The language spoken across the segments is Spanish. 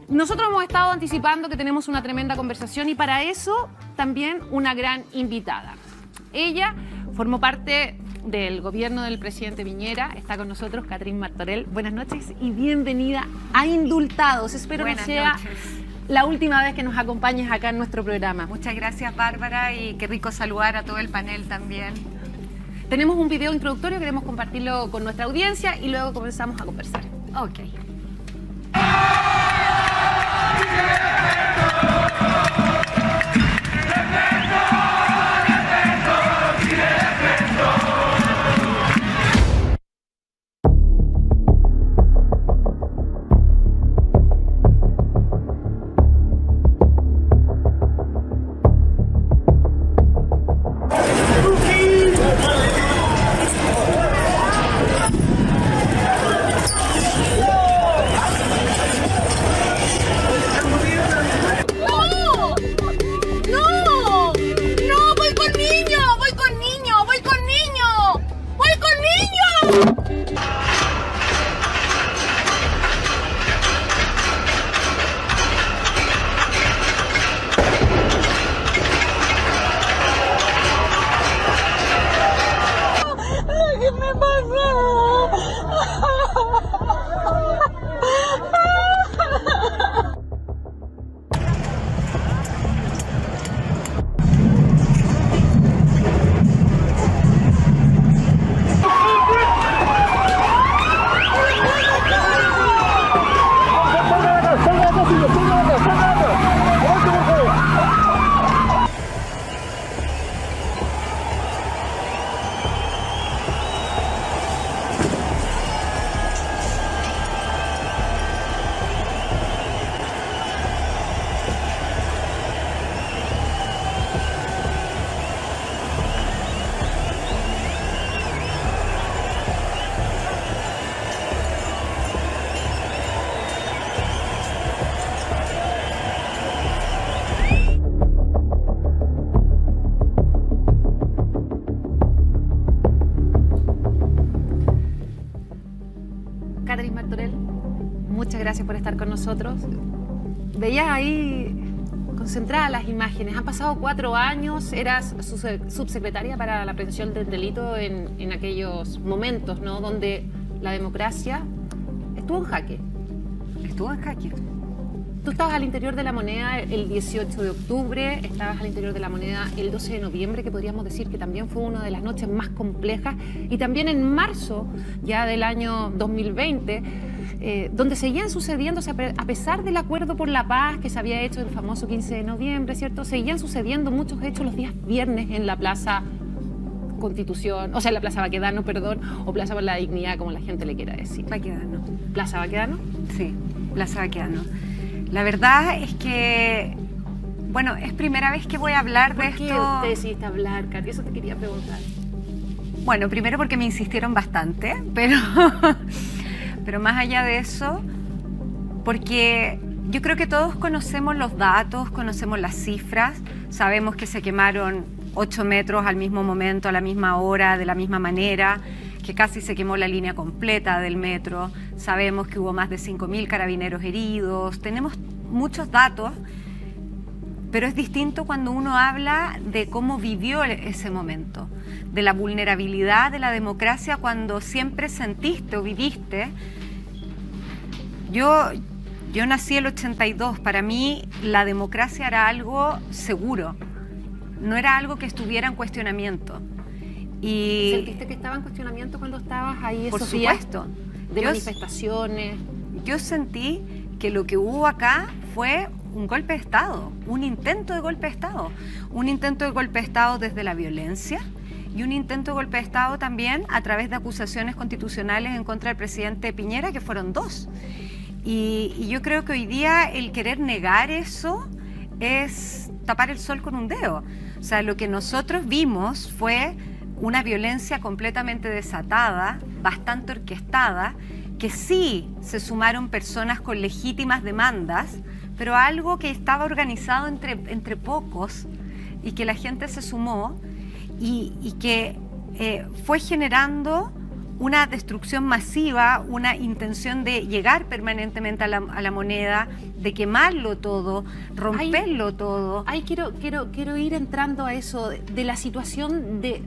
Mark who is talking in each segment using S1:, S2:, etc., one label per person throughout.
S1: Nosotros hemos estado anticipando que tenemos una tremenda conversación y para eso también una gran invitada. Ella formó parte del gobierno del presidente Piñera. Está con nosotros Catherine Martorell. Buenas noches y bienvenida a Indultados. Espero que sea la última vez que nos acompañes acá en nuestro programa.
S2: Muchas gracias, Bárbara, y qué rico saludar a todo el panel también.
S1: Tenemos un video introductorio, queremos compartirlo con nuestra audiencia y luego comenzamos a conversar.
S2: Ok.
S1: Catherine Martorell, muchas gracias por estar con nosotros. Veías ahí concentradas las imágenes. Han pasado 4 años, eras subsecretaria para la prevención del delito en aquellos momentos, ¿no?, donde la democracia estuvo en jaque.
S2: Estuvo en jaque.
S1: Tú estabas al interior de la moneda el 18 de octubre, estabas al interior de la moneda el 12 de noviembre, que podríamos decir que también fue una de las noches más complejas, y también en marzo ya del año 2020, donde seguían sucediéndose, a pesar del acuerdo por la paz que se había hecho el famoso 15 de noviembre, ¿cierto? Seguían sucediendo muchos hechos los días viernes en la Plaza Constitución, o sea, en la Plaza Baquedano, perdón, o Plaza por la Dignidad, como la gente le quiera decir.
S2: Baquedano.
S1: ¿Plaza Baquedano?
S2: Sí, Plaza Baquedano. La verdad es que, bueno, es primera vez que voy a hablar de esto.
S1: ¿Por qué te decidiste hablar, Katy? Eso te quería preguntar.
S2: Bueno, primero porque me insistieron bastante, pero más allá de eso, porque yo creo que todos conocemos los datos, conocemos las cifras, sabemos que se quemaron 8 metros al mismo momento, a la misma hora, de la misma manera, que casi se quemó la línea completa del metro, sabemos que hubo más de 5.000 carabineros heridos, tenemos muchos datos, pero es distinto cuando uno habla de cómo vivió ese momento, de la vulnerabilidad de la democracia cuando siempre sentiste o viviste. Yo nací el 82, para mí la democracia era algo seguro, no era algo que estuviera en cuestionamiento. Y
S1: ¿sentiste que estaba en cuestionamiento cuando estabas ahí
S2: por
S1: esos días
S2: supuesto,
S1: de manifestaciones?
S2: Yo sentí que lo que hubo acá fue un golpe de Estado, un intento de golpe de Estado. Un intento de golpe de Estado desde la violencia y un intento de golpe de Estado también a través de acusaciones constitucionales en contra del presidente Piñera, que fueron 2. Y yo creo que hoy día el querer negar eso es tapar el sol con un dedo. O sea, lo que nosotros vimos fue una violencia completamente desatada, bastante orquestada, que sí se sumaron personas con legítimas demandas, pero algo que estaba organizado entre pocos y que la gente se sumó y que fue generando una destrucción masiva, una intención de llegar permanentemente a la moneda, de quemarlo todo, romperlo todo.
S1: Ay, quiero ir entrando a eso, de la situación de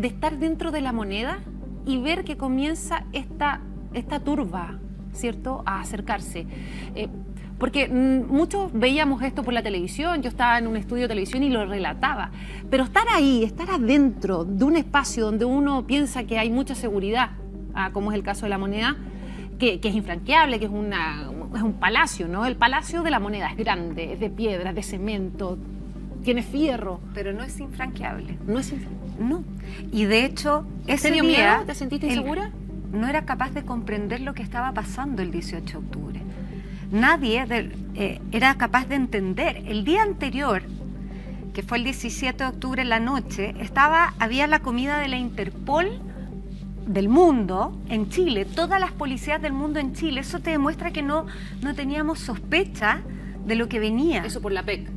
S1: estar dentro de la moneda y ver que comienza esta turba, ¿cierto?, a acercarse. Porque muchos veíamos esto por la televisión, yo estaba en un estudio de televisión y lo relataba, pero estar ahí, estar adentro de un espacio donde uno piensa que hay mucha seguridad, como es el caso de la moneda, que es infranqueable, que es un palacio, ¿no? El Palacio de la Moneda es grande, es de piedra, de cemento, tiene fierro.
S2: Pero no es infranqueable.
S1: No es infranqueable.
S2: No. Y de hecho, ese
S1: ¿Te dio
S2: día...
S1: miedo? ¿Te sentiste insegura?
S2: No era capaz de comprender lo que estaba pasando el 18 de octubre. Nadie era capaz de entender. El día anterior, que fue el 17 de octubre en la noche, había la comida de la Interpol del mundo en Chile, todas las policías del mundo en Chile. Eso te demuestra que no teníamos sospecha de lo que venía.
S1: Eso por la PEC.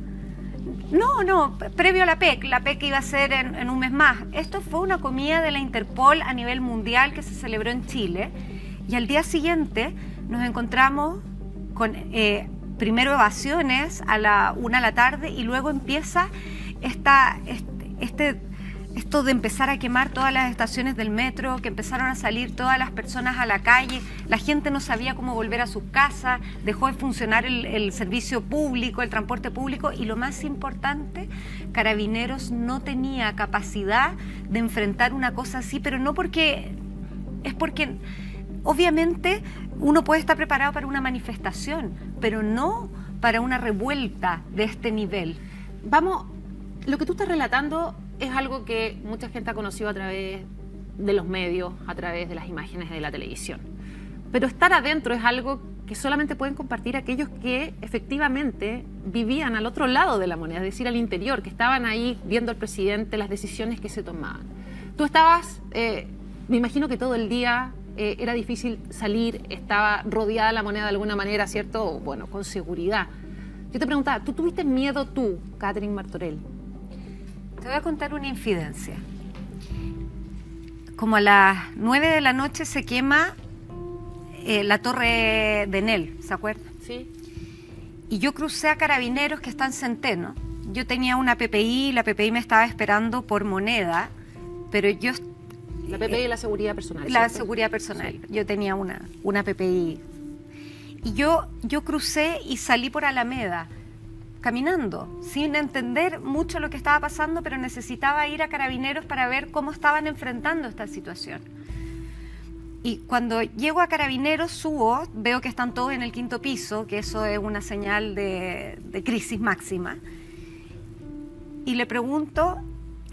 S2: No, previo a la PEC iba a ser en un mes más. Esto fue una comida de la Interpol a nivel mundial que se celebró en Chile, y al día siguiente nos encontramos con primero evasiones a la 1 de la tarde y luego empieza esto de empezar a quemar todas las estaciones del metro, que empezaron a salir todas las personas a la calle, la gente no sabía cómo volver a sus casas, dejó de funcionar el servicio público, el transporte público, y lo más importante, Carabineros no tenía capacidad de enfrentar una cosa así, pero no porque... Es porque obviamente uno puede estar preparado para una manifestación, pero no para una revuelta de este nivel.
S1: Vamos, lo que tú estás relatando es algo que mucha gente ha conocido a través de los medios, a través de las imágenes de la televisión. Pero estar adentro es algo que solamente pueden compartir aquellos que efectivamente vivían al otro lado de la moneda, es decir, al interior, que estaban ahí viendo al presidente, las decisiones que se tomaban. Tú estabas, me imagino que todo el día era difícil salir, estaba rodeada la moneda de alguna manera, ¿cierto? Bueno, con seguridad. Yo te preguntaba, ¿tú tuviste miedo tú, Catherine Martorell?
S2: Te voy a contar una infidencia. Como a las 9 de la noche se quema la torre de Enel, ¿se acuerdan?
S1: Sí.
S2: Y yo crucé a Carabineros, que está en Centeno. Yo tenía una PPI, la PPI me estaba esperando por moneda, pero yo...
S1: La PPI es la seguridad personal.
S2: La
S1: ¿cierto?
S2: seguridad personal.
S1: Sí.
S2: Yo tenía una PPI. Y yo crucé y salí por Alameda, caminando, sin entender mucho lo que estaba pasando, pero necesitaba ir a Carabineros para ver cómo estaban enfrentando esta situación. Y cuando llego a Carabineros, subo, veo que están todos en el 5º piso, que eso es una señal de crisis máxima. Y le pregunto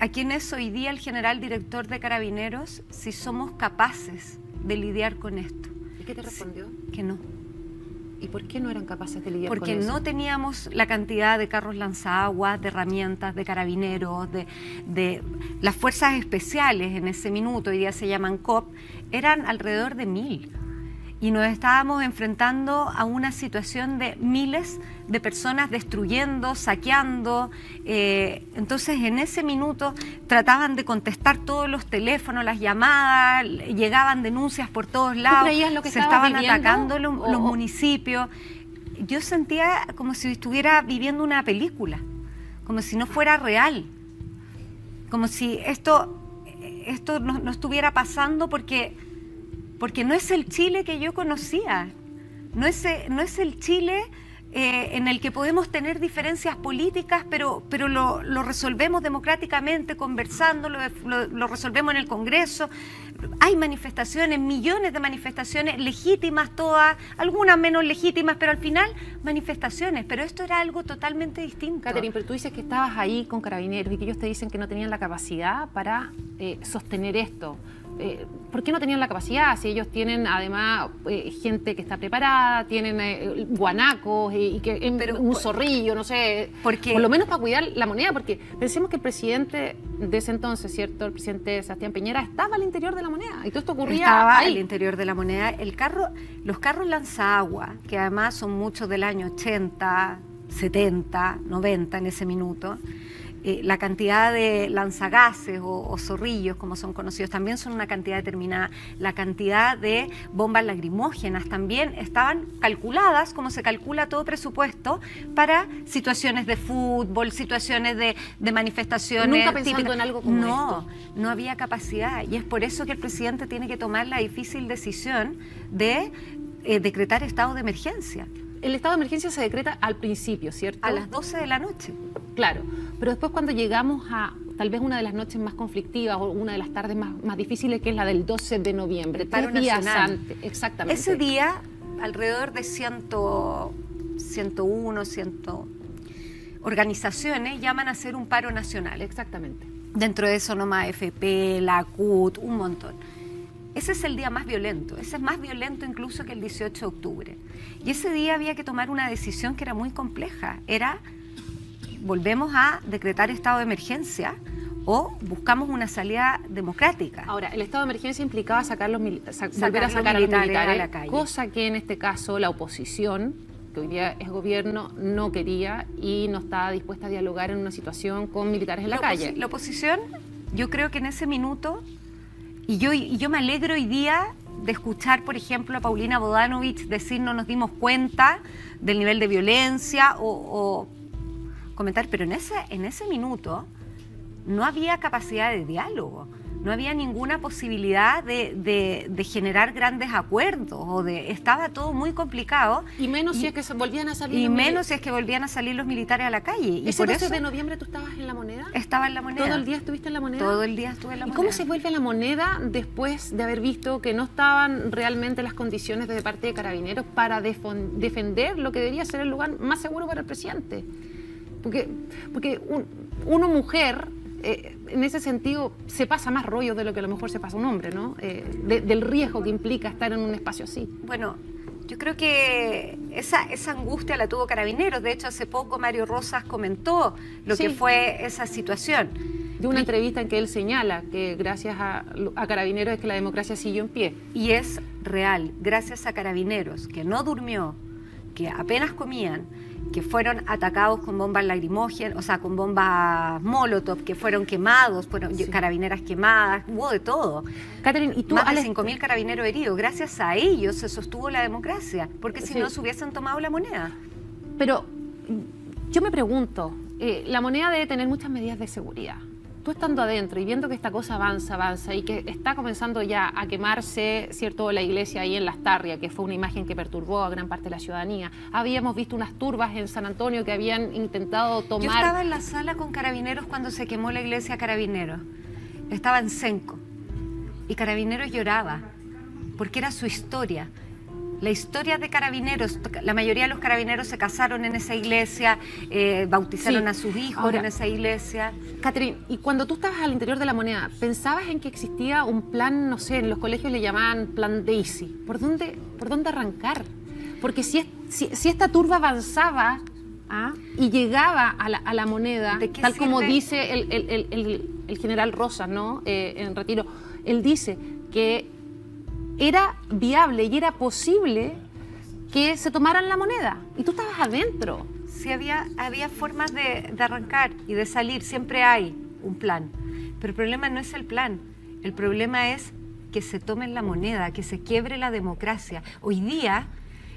S2: a quién es hoy día el general director de Carabineros si somos capaces de lidiar con esto.
S1: ¿Y qué te respondió?
S2: Que no.
S1: ¿Y por qué no eran capaces de lidiar con
S2: Porque
S1: eso?
S2: no teníamos la cantidad de carros lanzaguas, de herramientas, de carabineros, de las fuerzas especiales en ese minuto, hoy día se llaman COP, eran alrededor de 1000. Y nos estábamos enfrentando a una situación de miles de personas destruyendo, saqueando. Entonces, en ese minuto trataban de contestar todos los teléfonos, las llamadas, llegaban denuncias por todos lados.
S1: ¿Tú creías lo que
S2: se
S1: estabas
S2: estaban
S1: viviendo?
S2: atacando los municipios. Yo sentía como si estuviera viviendo una película, como si no fuera real, como si esto no estuviera pasando porque no es el Chile que yo conocía, no es el Chile en el que podemos tener diferencias políticas, pero lo resolvemos democráticamente, conversando, lo resolvemos en el Congreso. Hay manifestaciones, millones de manifestaciones, legítimas todas, algunas menos legítimas, pero al final manifestaciones. Pero esto era algo totalmente distinto.
S1: Catherine, pero tú dices que estabas ahí con Carabineros y que ellos te dicen que no tenían la capacidad para sostener esto. ¿Por qué no tenían la capacidad? Si ellos tienen además gente que está preparada, tienen guanacos un zorrillo, no sé,
S2: porque,
S1: por lo menos para cuidar la moneda, porque pensemos que el presidente de ese entonces, ¿cierto? El presidente Sebastián Piñera estaba al interior de la moneda y todo esto ocurría
S2: estaba
S1: ahí.
S2: al interior de la moneda. Los carros lanzagua, que además son muchos del año 80, 70, 90 en ese minuto, La cantidad de lanzagases o zorrillos, como son conocidos, también son una cantidad determinada. La cantidad de bombas lacrimógenas también estaban calculadas, como se calcula todo presupuesto, para situaciones de fútbol, situaciones de manifestaciones.
S1: Nunca pensando en algo como esto.
S2: No había capacidad. Y es por eso que el presidente tiene que tomar la difícil decisión de decretar estado de emergencia.
S1: El estado de emergencia se decreta al principio, ¿cierto?
S2: A las 12 de la noche.
S1: Claro, pero después cuando llegamos a tal vez una de las noches más conflictivas o una de las tardes más difíciles, que es la del 12 de noviembre,
S2: el paro
S1: 3 días
S2: nacional.
S1: antes, exactamente.
S2: Ese día, alrededor de 101, 100 organizaciones llaman a hacer un paro nacional.
S1: Exactamente.
S2: Dentro de eso, nomás AFP, la CUT, un montón. Ese es el día más violento, ese es más violento incluso que el 18 de octubre. Y ese día había que tomar una decisión que era muy compleja, era volvemos a decretar estado de emergencia o buscamos una salida democrática.
S1: Ahora, el estado de emergencia implicaba volver a sacar a los
S2: militares
S1: militares
S2: a la calle.
S1: Cosa que en este caso la oposición, que hoy día es gobierno, no quería y no estaba dispuesta a dialogar en una situación con militares en la calle.
S2: La oposición, yo creo que en ese minuto, y yo me alegro hoy día de escuchar, por ejemplo, a Paulina Bodanovich decir no nos dimos cuenta del nivel de violencia o comentar, pero en ese minuto no había capacidad de diálogo, no había ninguna posibilidad de generar grandes acuerdos, estaba todo muy complicado.
S1: Y menos si es que volvían a salir.
S2: Y menos si es que volvían a salir los militares a la calle. Y
S1: ¿Ese
S2: por
S1: 12
S2: eso
S1: de noviembre tú estabas en La Moneda?
S2: Estaba en La Moneda.
S1: ¿Todo el día estuviste en La Moneda?
S2: Todo el día estuve en La Moneda.
S1: ¿Y cómo se vuelve a La Moneda después de haber visto que no estaban realmente las condiciones de parte de Carabineros para defender lo que debería ser el lugar más seguro para el presidente? Porque uno mujer, en ese sentido, se pasa más rollo de lo que a lo mejor se pasa un hombre, ¿no? Del riesgo que implica estar en un espacio así.
S2: Bueno, yo creo que esa angustia la tuvo Carabineros. De hecho, hace poco Mario Rosas comentó lo que fue esa situación.
S1: De una entrevista en que él señala que gracias a Carabineros es que la democracia siguió en pie.
S2: Y es real, gracias a Carabineros, que no durmió, que apenas comían, que fueron atacados con bombas lacrimógenas, o sea, con bombas Molotov, que fueron quemados, fueron carabineras quemadas, hubo de todo.
S1: Catherine, ¿y tú,
S2: más de 5.000 carabineros heridos? Gracias a ellos se sostuvo la democracia, porque si no se hubiesen tomado La Moneda.
S1: Pero yo me pregunto, La Moneda debe tener muchas medidas de seguridad. Tú estando adentro y viendo que esta cosa avanza y que está comenzando ya a quemarse, ¿cierto?, la iglesia ahí en Las Tarrias, que fue una imagen que perturbó a gran parte de la ciudadanía. Habíamos visto unas turbas en San Antonio que habían intentado tomar...
S2: Yo estaba en la sala con Carabineros cuando se quemó la iglesia Carabineros. Estaba en Senco. Y Carabineros lloraba, porque era su historia. La historia de Carabineros, la mayoría de los carabineros se casaron en esa iglesia, bautizaron a sus hijos en esa iglesia.
S1: Catherine, y cuando tú estabas al interior de La Moneda, ¿pensabas en que existía un plan, no sé, en los colegios le llamaban plan Daisy? ¿Por dónde arrancar? Porque si esta turba avanzaba y llegaba a la Moneda, tal como dice el general Rosas, ¿no? En retiro, él dice que era viable y era posible que se tomaran La Moneda. Y tú estabas adentro.
S2: Sí, había formas de arrancar y de salir. Siempre hay un plan. Pero el problema no es el plan. El problema es que se tomen La Moneda, que se quiebre la democracia. Hoy día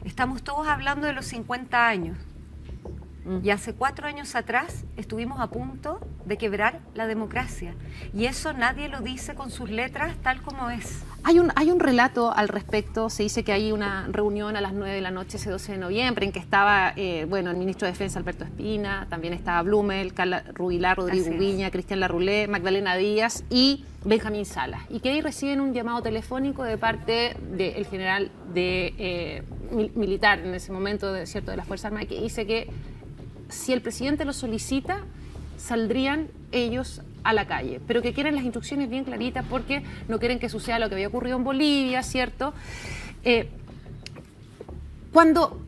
S2: estamos todos hablando de los 50 años. Y hace 4 años atrás estuvimos a punto de quebrar la democracia. Y eso nadie lo dice con sus letras tal como es.
S1: Hay un relato al respecto. Se dice que hay una reunión a las 9 de la noche ese 12 de noviembre en que estaba el ministro de Defensa Alberto Espina, también estaba Blumel, Carla Rubilar, Rodrigo Viña, Cristian Larroulé, Magdalena Díaz y Benjamín Salas. Y que ahí reciben un llamado telefónico de parte del general militar en ese momento, de las Fuerzas Armadas, que dice que si el presidente lo solicita, saldrían ellos a la calle, pero que quieren las instrucciones bien claritas porque no quieren que suceda lo que había ocurrido en Bolivia, ¿cierto? Cuando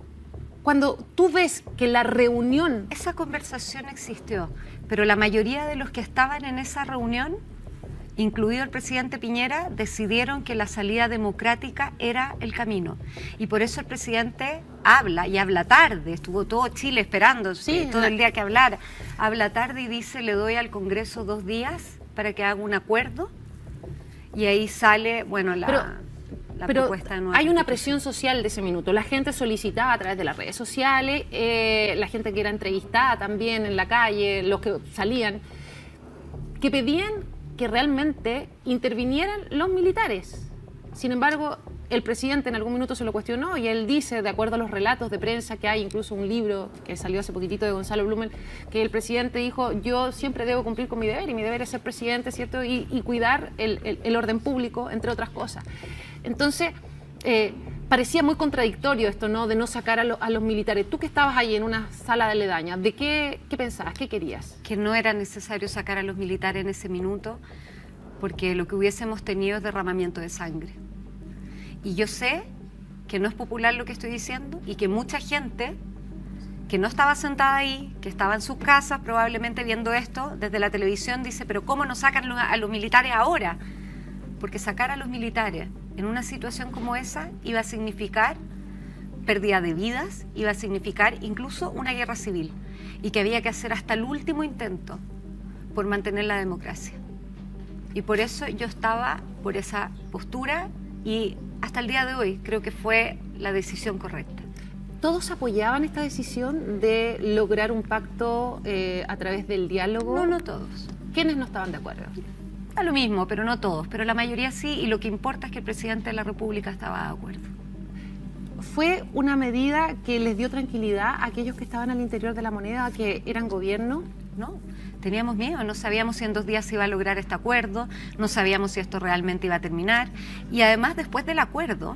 S1: tú ves que la reunión...
S2: Esa conversación existió, pero la mayoría de los que estaban en esa reunión, incluido el presidente Piñera, decidieron que la salida democrática era el camino. Y por eso el presidente habla, y habla tarde, estuvo todo Chile esperando todo el día que hablara, habla tarde y dice, le doy al Congreso 2 días para que haga un acuerdo, y ahí sale, bueno, la propuesta de nueva
S1: hay una
S2: Constitución.
S1: presión social de ese minuto. La gente solicitaba a través de las redes sociales, la gente que era entrevistada también en la calle, los que salían, que pedían que realmente intervinieran los militares. Sin embargo, el presidente en algún minuto se lo cuestionó y él dice, de acuerdo a los relatos de prensa que hay, incluso un libro que salió hace poquitito de Gonzalo Blumel, que el presidente dijo, yo siempre debo cumplir con mi deber, y mi deber es ser presidente, ¿cierto? Y cuidar el orden público, entre otras cosas. Entonces, parecía muy contradictorio esto, ¿no? De no sacar a los militares. Tú que estabas ahí en una sala de aledaña, ¿de qué pensabas? ¿Qué querías?
S2: Que no era necesario sacar a los militares en ese minuto, porque lo que hubiésemos tenido es derramamiento de sangre. Y yo sé que no es popular lo que estoy diciendo y que mucha gente que no estaba sentada ahí, que estaba en sus casas probablemente viendo esto desde la televisión, dice, pero ¿cómo no sacan a los militares ahora? Porque sacar a los militares en una situación como esa iba a significar pérdida de vidas, iba a significar incluso una guerra civil, y que había que hacer hasta el último intento por mantener la democracia. Y por eso yo estaba por esa postura, y hasta el día de hoy creo que fue la decisión correcta.
S1: ¿Todos apoyaban esta decisión de lograr un pacto a través del diálogo?
S2: No, no todos.
S1: ¿Quiénes no estaban de acuerdo?
S2: A lo mismo, pero no todos, pero la mayoría sí, y lo que importa es que el presidente de la República estaba de acuerdo.
S1: ¿Fue una medida que les dio tranquilidad a aquellos que estaban al interior de la moneda, que eran gobierno?
S2: No, teníamos miedo, no sabíamos si en 2 días se iba a lograr este acuerdo, no sabíamos si esto realmente iba a terminar, y además después del acuerdo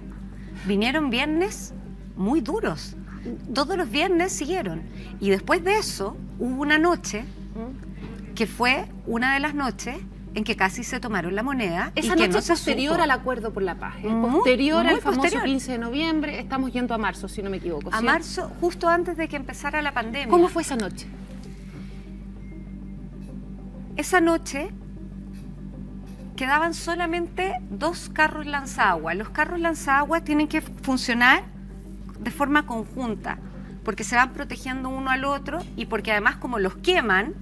S2: vinieron viernes muy duros, todos los viernes siguieron, y después de eso hubo una noche que fue una de las noches en que casi se tomaron la moneda.
S1: Esa
S2: y que
S1: noche
S2: no
S1: es
S2: se
S1: posterior
S2: supo.
S1: al acuerdo por la paz, es
S2: Muy,
S1: posterior
S2: muy
S1: al famoso
S2: posterior.
S1: 15 de noviembre, estamos yendo a marzo, si no me equivoco.
S2: A
S1: ¿cierto?
S2: marzo, justo antes de que empezara la pandemia.
S1: ¿Cómo fue esa noche?
S2: Esa noche quedaban solamente 2 carros lanzaagua. Los carros lanzaagua tienen que funcionar de forma conjunta, porque se van protegiendo uno al otro, y porque además, como los queman,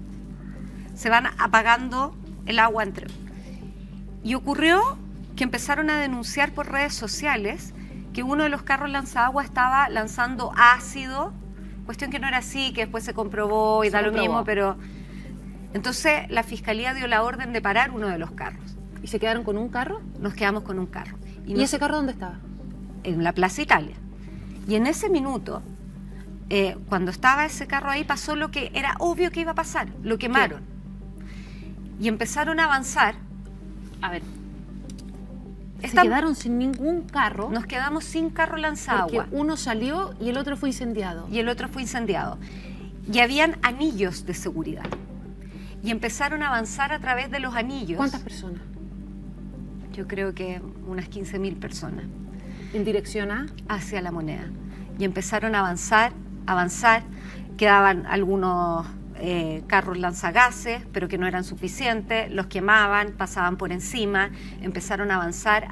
S2: se van apagando el agua entre. Y ocurrió que empezaron a denunciar por redes sociales que uno de los carros lanzaagua estaba lanzando ácido, cuestión que no era así, que después se comprobó y da lo mismo, pero entonces la fiscalía dio la orden de parar uno de los carros.
S1: ¿Y se quedaron con un carro?
S2: Nos quedamos con un carro.
S1: ¿Y ese carro dónde estaba?
S2: En la Plaza Italia. Y en ese minuto, cuando estaba ese carro ahí, pasó lo que era obvio que iba a pasar, lo quemaron. Y empezaron a avanzar.
S1: A ver, se quedaron sin ningún carro.
S2: Nos quedamos sin carro lanzaagua.
S1: Porque uno salió y el otro fue incendiado.
S2: Y el otro fue incendiado. Y habían anillos de seguridad. Y empezaron a avanzar a través de los anillos.
S1: ¿Cuántas personas?
S2: Yo creo que unas 15.000 personas.
S1: ¿En dirección a?
S2: Hacia la moneda. Y empezaron a avanzar. Quedaban algunos carros lanzagases, pero que no eran suficientes, los quemaban, pasaban por encima, empezaron a avanzar.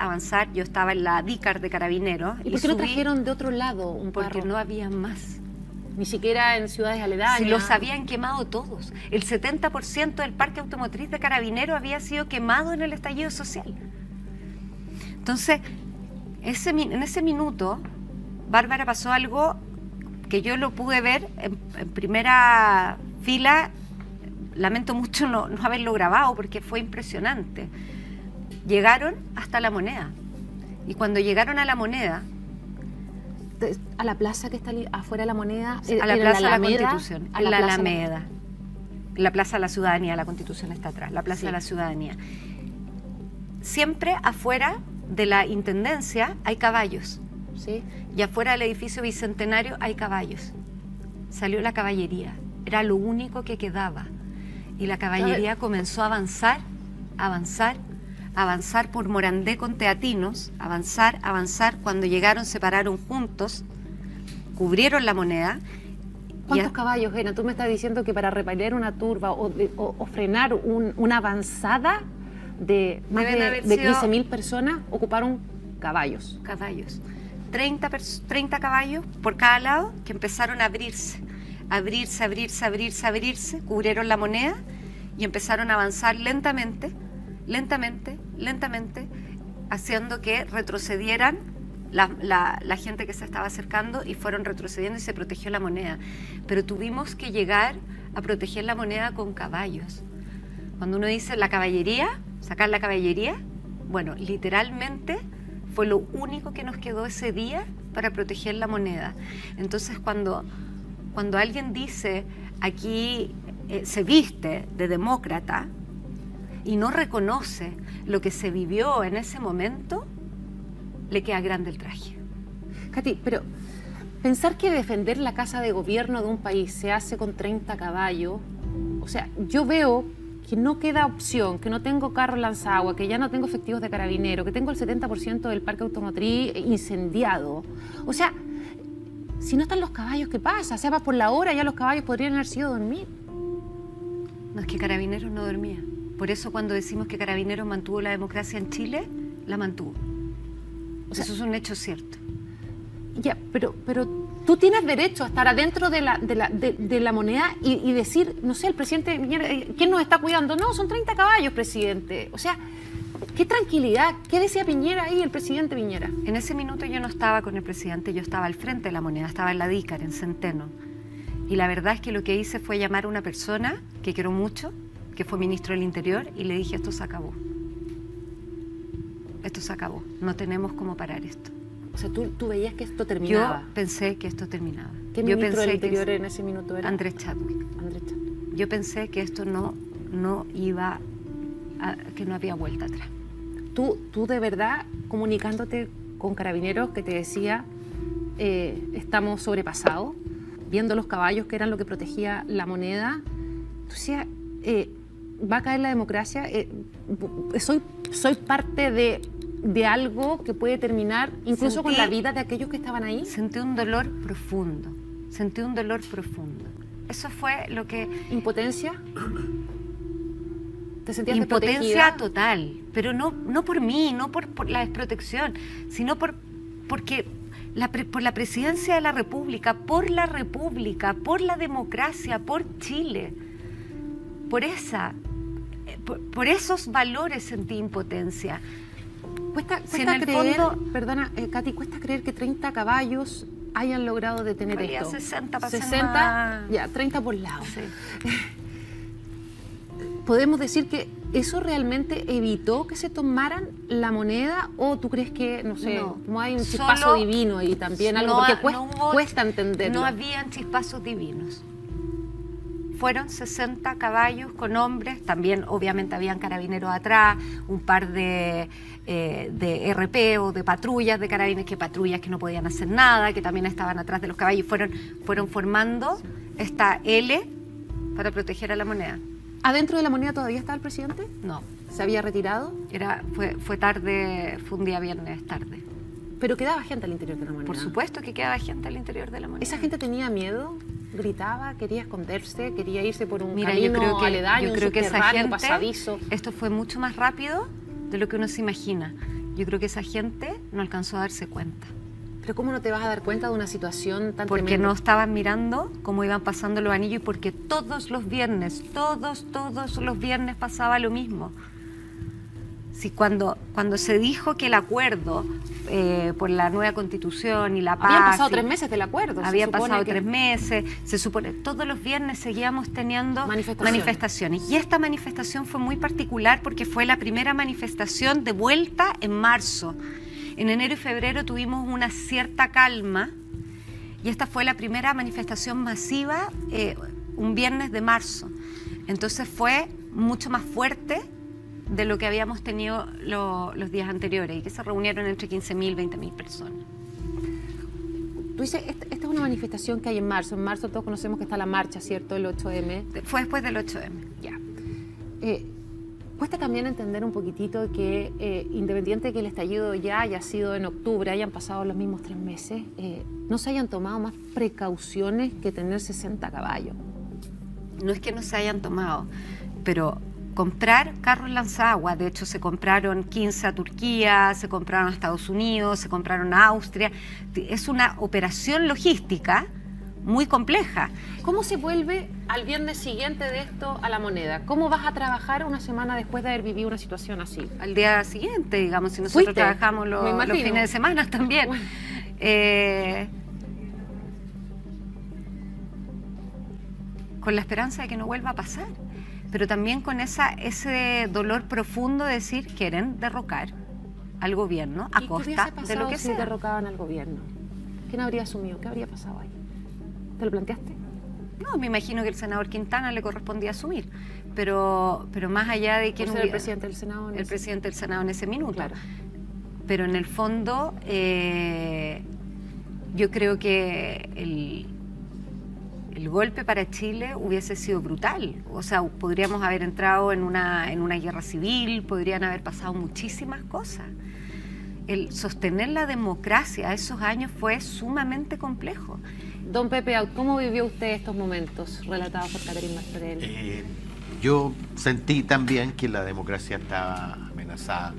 S2: Yo estaba en la DICAR de Carabineros.
S1: ¿Y por qué no trajeron de otro lado un carro?
S2: Porque no había más.
S1: Ni siquiera en ciudades aledañas.
S2: Si los habían quemado todos. El 70% del parque automotriz de Carabineros había sido quemado en el estallido social. Entonces, en ese minuto, Bárbara, pasó algo que yo lo pude ver en primera fila. Lamento mucho no haberlo grabado porque fue impresionante. Llegaron hasta la moneda. Y cuando llegaron a la moneda,
S1: a la plaza que está afuera de la moneda,
S2: a la Plaza de la
S1: Alameda,
S2: Constitución, en la Alameda, la Plaza de la Ciudadanía, la Constitución está atrás, la Plaza de la Ciudadanía. Siempre afuera de la Intendencia hay caballos,
S1: ¿sí?
S2: Y afuera del edificio Bicentenario hay caballos. Salió la caballería, era lo único que quedaba, y la caballería comenzó a avanzar por Morandé con Teatinos, avanzar. Cuando llegaron se pararon juntos, cubrieron la moneda.
S1: ¿Cuántos caballos eran? Tú me estás diciendo que para repeler una turba o frenar una avanzada de más de 15.000 personas ocuparon caballos.
S2: 30 caballos por cada lado que empezaron a abrirse, cubrieron la moneda y empezaron a avanzar lentamente, haciendo que retrocedieran la gente que se estaba acercando, y fueron retrocediendo y se protegió la moneda. Pero tuvimos que llegar a proteger la moneda con caballos. Cuando uno dice la caballería, sacar la caballería, bueno, literalmente fue lo único que nos quedó ese día para proteger la moneda. Entonces, cuando alguien dice aquí se viste de demócrata y no reconoce lo que se vivió en ese momento, le queda grande el traje.
S1: Katy, pero pensar que defender la casa de gobierno de un país se hace con 30 caballos, o sea, yo veo que no queda opción, que no tengo carro lanzagua, que ya no tengo efectivos de carabinero, que tengo el 70% del parque automotriz incendiado. O sea, si no están los caballos, ¿qué pasa? O sea, va por la hora, ya los caballos podrían haber sido dormir.
S2: No, es que Carabineros no dormía. Por eso cuando decimos que Carabineros mantuvo la democracia en Chile, la mantuvo. O sea, eso es un hecho cierto.
S1: Ya, pero tú tienes derecho a estar adentro de la moneda y decir, no sé, el presidente Piñera, ¿quién nos está cuidando? No, son 30 caballos, presidente. O sea, qué tranquilidad. ¿Qué decía Piñera ahí, el presidente Piñera?
S2: En ese minuto yo no estaba con el presidente, yo estaba al frente de la moneda, estaba en la Dícar, en Centeno. Y la verdad es que lo que hice fue llamar a una persona que quiero mucho, que fue ministro del Interior, y le dije, esto se acabó. Esto se acabó. No tenemos cómo parar esto.
S1: O sea, tú veías que esto terminaba.
S2: Yo pensé que esto terminaba.
S1: ¿Qué
S2: yo
S1: ministro
S2: pensé
S1: del Interior en ese minuto era?
S2: Andrés Chadwick.
S1: Andrés Chadwick.
S2: Yo pensé que esto no iba que no había vuelta atrás.
S1: Tú de verdad, comunicándote con Carabineros, que te decía, estamos sobrepasados, viendo los caballos que eran lo que protegía la moneda, tú decías, va a caer la democracia, soy parte de algo que puede terminar incluso con la vida de aquellos que estaban ahí.
S2: Sentí un dolor profundo, Eso fue lo que...
S1: ¿Impotencia? ¿Te sentías
S2: impotencia
S1: desprotegida?
S2: Total, pero no por mí, no por la desprotección, sino porque por la presidencia de la República, por la democracia, por Chile, por esos valores sentí impotencia.
S1: Cuesta
S2: Si en el
S1: creer,
S2: fondo-
S1: perdona, Katy, cuesta creer que 30 caballos hayan logrado detener
S2: Había
S1: esto.
S2: 60 para ser
S1: 60,
S2: más-
S1: ya, 30 por lado.
S2: Sí.
S1: ¿Podemos decir que eso realmente evitó que se tomaran la moneda, o tú crees que, no sé, no hay un chispazo
S2: Solo-
S1: divino ahí también, algo
S2: No
S1: porque
S2: no hubo-
S1: cuesta entenderlo?
S2: No habían chispazos divinos. Fueron 60 caballos con hombres, también obviamente habían carabineros atrás, un par de RP o de patrullas de carabineros, patrullas que no podían hacer nada, que también estaban atrás de los caballos, fueron formando esta L para proteger a la moneda.
S1: ¿Adentro de la moneda todavía estaba el presidente?
S2: No,
S1: ¿Se había retirado?
S2: fue tarde, fue un día viernes tarde.
S1: Pero quedaba gente al interior de la moneda.
S2: Por supuesto que quedaba gente al interior de la moneda.
S1: ¿Esa gente tenía miedo? ¿Gritaba? ¿Quería esconderse? ¿Quería irse por un
S2: Mira,
S1: camino aledaño,
S2: yo
S1: un
S2: creo que esa
S1: subterráneo,
S2: gente,
S1: pasadizo?
S2: esto fue mucho más rápido de lo que uno se imagina. Yo creo que esa gente no alcanzó a darse cuenta.
S1: Pero ¿cómo no te vas a dar cuenta de una situación tan
S2: Porque
S1: tremenda?
S2: no estaban mirando cómo iban pasando los anillos, y porque todos los viernes pasaba lo mismo. Si cuando se dijo que el acuerdo por la nueva Constitución y la paz...
S1: Habían pasado 3 meses del acuerdo. se
S2: Había
S1: supone
S2: pasado
S1: que-
S2: 3 meses, se supone, todos los viernes seguíamos teniendo manifestaciones. Y esta manifestación fue muy particular porque fue la primera manifestación de vuelta en marzo. En enero y febrero tuvimos una cierta calma, y esta fue la primera manifestación masiva un viernes de marzo. Entonces fue mucho más fuerte de lo que habíamos tenido los días anteriores, y que se reunieron entre 15.000 y 20.000 personas.
S1: Tú dices, esta es una manifestación que hay en marzo. En marzo todos conocemos que está la marcha, ¿cierto? El 8M.
S2: Fue después del 8M.
S1: Ya. Cuesta también entender un poquitito que, independiente de que el estallido ya haya sido en octubre, hayan pasado los mismos 3 meses, no se hayan tomado más precauciones que tener 60 caballos.
S2: No es que no se hayan tomado, pero comprar carros lanzaguas. De hecho, se compraron 15 a Turquía, se compraron a Estados Unidos, se compraron a Austria. Es una operación logística muy compleja.
S1: ¿Cómo se vuelve al viernes siguiente de esto a La Moneda? ¿Cómo vas a trabajar una semana después de haber vivido una situación así?
S2: Al día siguiente, digamos, si nosotros trabajamos los fines de semana también. Bueno. Con la esperanza de que no vuelva a pasar, pero también con ese dolor profundo de decir quieren derrocar al gobierno a costa de lo que sea.
S1: Si derrocaban al gobierno, ¿quién habría asumido? ¿Qué habría pasado ahí? ¿Te lo planteaste?
S2: No, me imagino que el senador Quintana le correspondía asumir, pero más allá de quién
S1: hubiera... el presidente del Senado
S2: el presidente del Senado en ese minuto.
S1: Claro.
S2: Pero en el fondo, yo creo que el golpe para Chile hubiese sido brutal. O sea, podríamos haber entrado en una guerra civil, podrían haber pasado muchísimas cosas. El sostener la democracia a esos años fue sumamente complejo.
S1: Don Pepe Out, ¿cómo vivió usted estos momentos relatados por Catherine Martorell?
S3: Yo sentí también que la democracia estaba amenazada,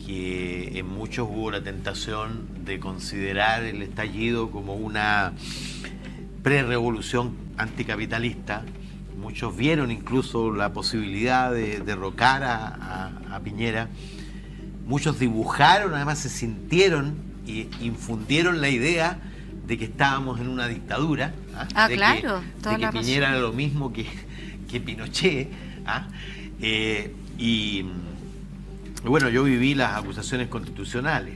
S3: que en muchos hubo la tentación de considerar el estallido como una pre-revolución anticapitalista. Muchos vieron incluso la posibilidad de derrocar a Piñera. Muchos dibujaron, además se sintieron e infundieron la idea de que estábamos en una dictadura, de que Piñera era lo mismo que Pinochet. Y bueno, yo viví las acusaciones constitucionales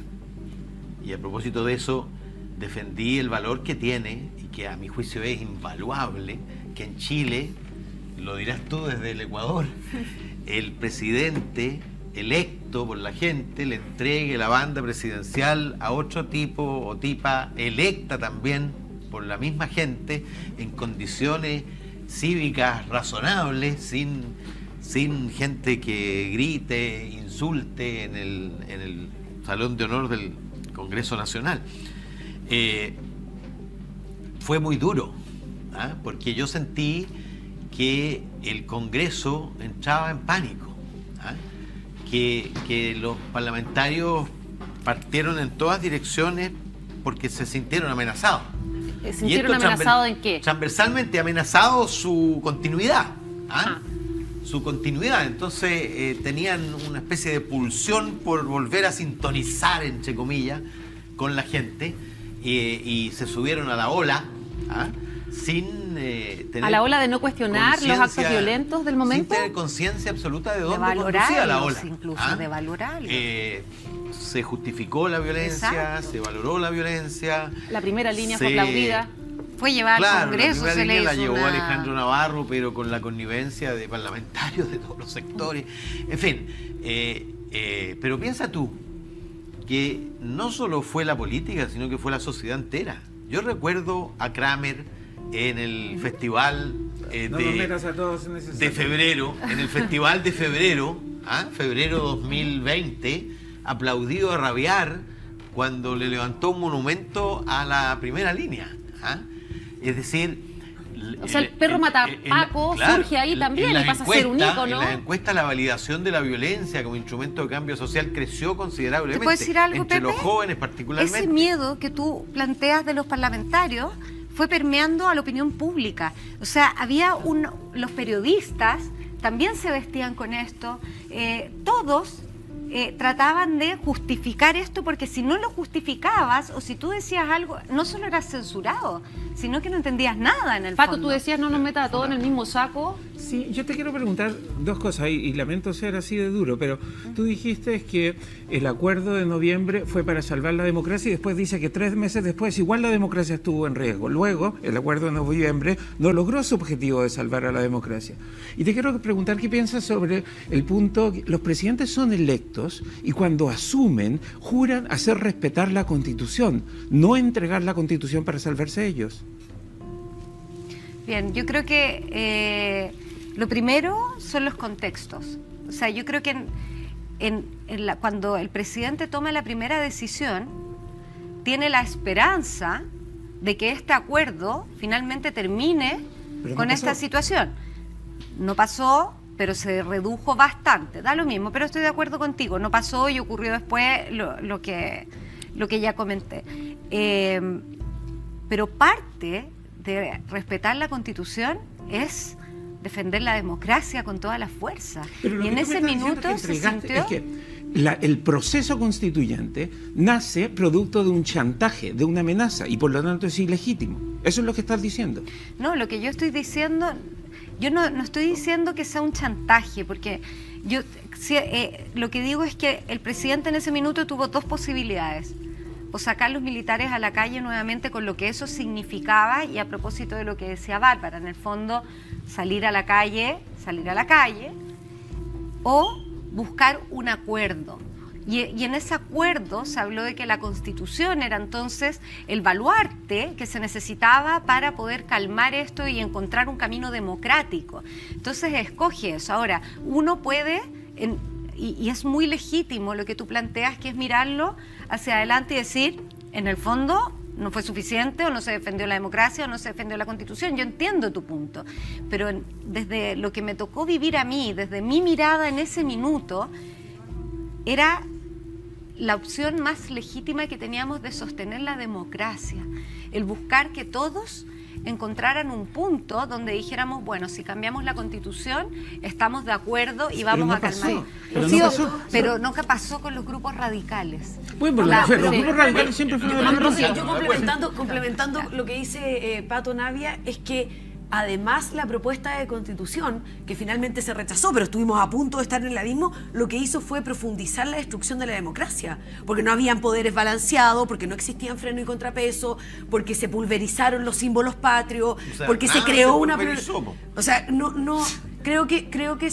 S3: y a propósito de eso defendí el valor que tiene y que a mi juicio es invaluable, que en Chile, lo dirás tú desde el Ecuador, el presidente electo por la gente le entregue la banda presidencial a otro tipo o tipa electa también por la misma gente en condiciones cívicas razonables, sin gente que grite, insulte en el Salón de Honor del Congreso Nacional. Fue muy duro, porque yo sentí que el Congreso entraba en pánico, que los parlamentarios partieron en todas direcciones porque se sintieron amenazados.
S1: ¿Se sintieron amenazados en qué?
S3: Transversalmente amenazados su continuidad. Su continuidad. Entonces tenían una especie de pulsión por volver a sintonizar, entre comillas, con la gente y se subieron a la ola sin tener
S1: a la ola de no cuestionar los actos violentos del momento.
S3: Sin tener conciencia absoluta de dónde conducía la ola.
S2: Incluso de valorarlos.
S3: Se justificó la violencia,
S2: exacto,
S3: se valoró la violencia.
S1: La primera línea fue aplaudida.
S2: Fue llevada al Congreso.
S3: La primera línea la llevó Alejandro Navarro, pero con la connivencia de parlamentarios de todos los sectores. En fin, pero piensa tú que no solo fue la política, sino que fue la sociedad entera. Yo recuerdo a Kramer en el festival de febrero, en el festival de febrero, febrero 2020, aplaudido a rabiar cuando le levantó un monumento a la primera línea. Es decir,
S1: o sea, el perro matapaco surge ahí también y pasa a ser un ícono.
S3: En la encuesta, la validación de la violencia como instrumento de cambio social creció considerablemente.
S2: ¿Te puedo decir algo,
S3: entre
S2: Pepe?
S3: Los jóvenes particularmente.
S2: Ese miedo que tú planteas de los parlamentarios fue permeando a la opinión pública. O sea, los periodistas también se vestían con esto. Todos trataban de justificar esto, porque si no lo justificabas o si tú decías algo, no solo eras censurado, sino que no entendías nada en el
S1: Paco,
S2: fondo.
S1: tú decías no nos metas a todos en el mismo saco.
S4: Sí, yo te quiero preguntar dos cosas y lamento ser así de duro, pero tú dijiste que el acuerdo de noviembre fue para salvar la democracia y después dice que 3 meses después igual la democracia estuvo en riesgo. Luego, el acuerdo de noviembre no logró su objetivo de salvar a la democracia. Y te quiero preguntar qué piensas sobre el punto, los presidentes son electos y cuando asumen, juran hacer respetar la Constitución, no entregar la Constitución para salvarse ellos.
S2: Bien, yo creo que lo primero son los contextos. O sea, yo creo que cuando el presidente toma la primera decisión, tiene la esperanza de que este acuerdo finalmente termine con esta situación. No pasó, pero se redujo bastante. Da lo mismo, pero estoy de acuerdo contigo. No pasó y ocurrió después lo que ya comenté. Pero parte de respetar la Constitución es defender la democracia con toda la fuerza.
S4: Pero
S2: y en ese minuto se sintió...
S4: Es que el proceso constituyente nace producto de un chantaje, de una amenaza, y por lo tanto es ilegítimo. Eso es lo que estás diciendo.
S2: No, lo que yo estoy diciendo, yo no estoy diciendo que sea un chantaje, porque yo lo que digo es que el presidente en ese minuto tuvo dos posibilidades: o sacar los militares a la calle nuevamente con lo que eso significaba, y a propósito de lo que decía Bárbara, en el fondo salir a la calle, o buscar un acuerdo. Y en ese acuerdo se habló de que la Constitución era entonces el baluarte que se necesitaba para poder calmar esto y encontrar un camino democrático. Entonces escoge eso. Ahora, uno puede, y es muy legítimo lo que tú planteas, que es mirarlo hacia adelante y decir, en el fondo no fue suficiente, o no se defendió la democracia, o no se defendió la Constitución. Yo entiendo tu punto, pero desde lo que me tocó vivir a mí, desde mi mirada en ese minuto, era la opción más legítima que teníamos de sostener la democracia, el buscar que todos encontraran un punto donde dijéramos, bueno, si cambiamos la Constitución, estamos de acuerdo y vamos a calmar. Pero no pasó con los grupos radicales.
S4: Bueno, los grupos radicales siempre fueron de la democracia.
S5: Yo complementando lo que dice Pato Navia, es que además la propuesta de Constitución, que finalmente se rechazó, pero estuvimos a punto de estar en el abismo, lo que hizo fue profundizar la destrucción de la democracia, porque no habían poderes balanceados, porque no existían freno y contrapeso, porque se pulverizaron los símbolos patrios, porque se creó una... O sea, creo que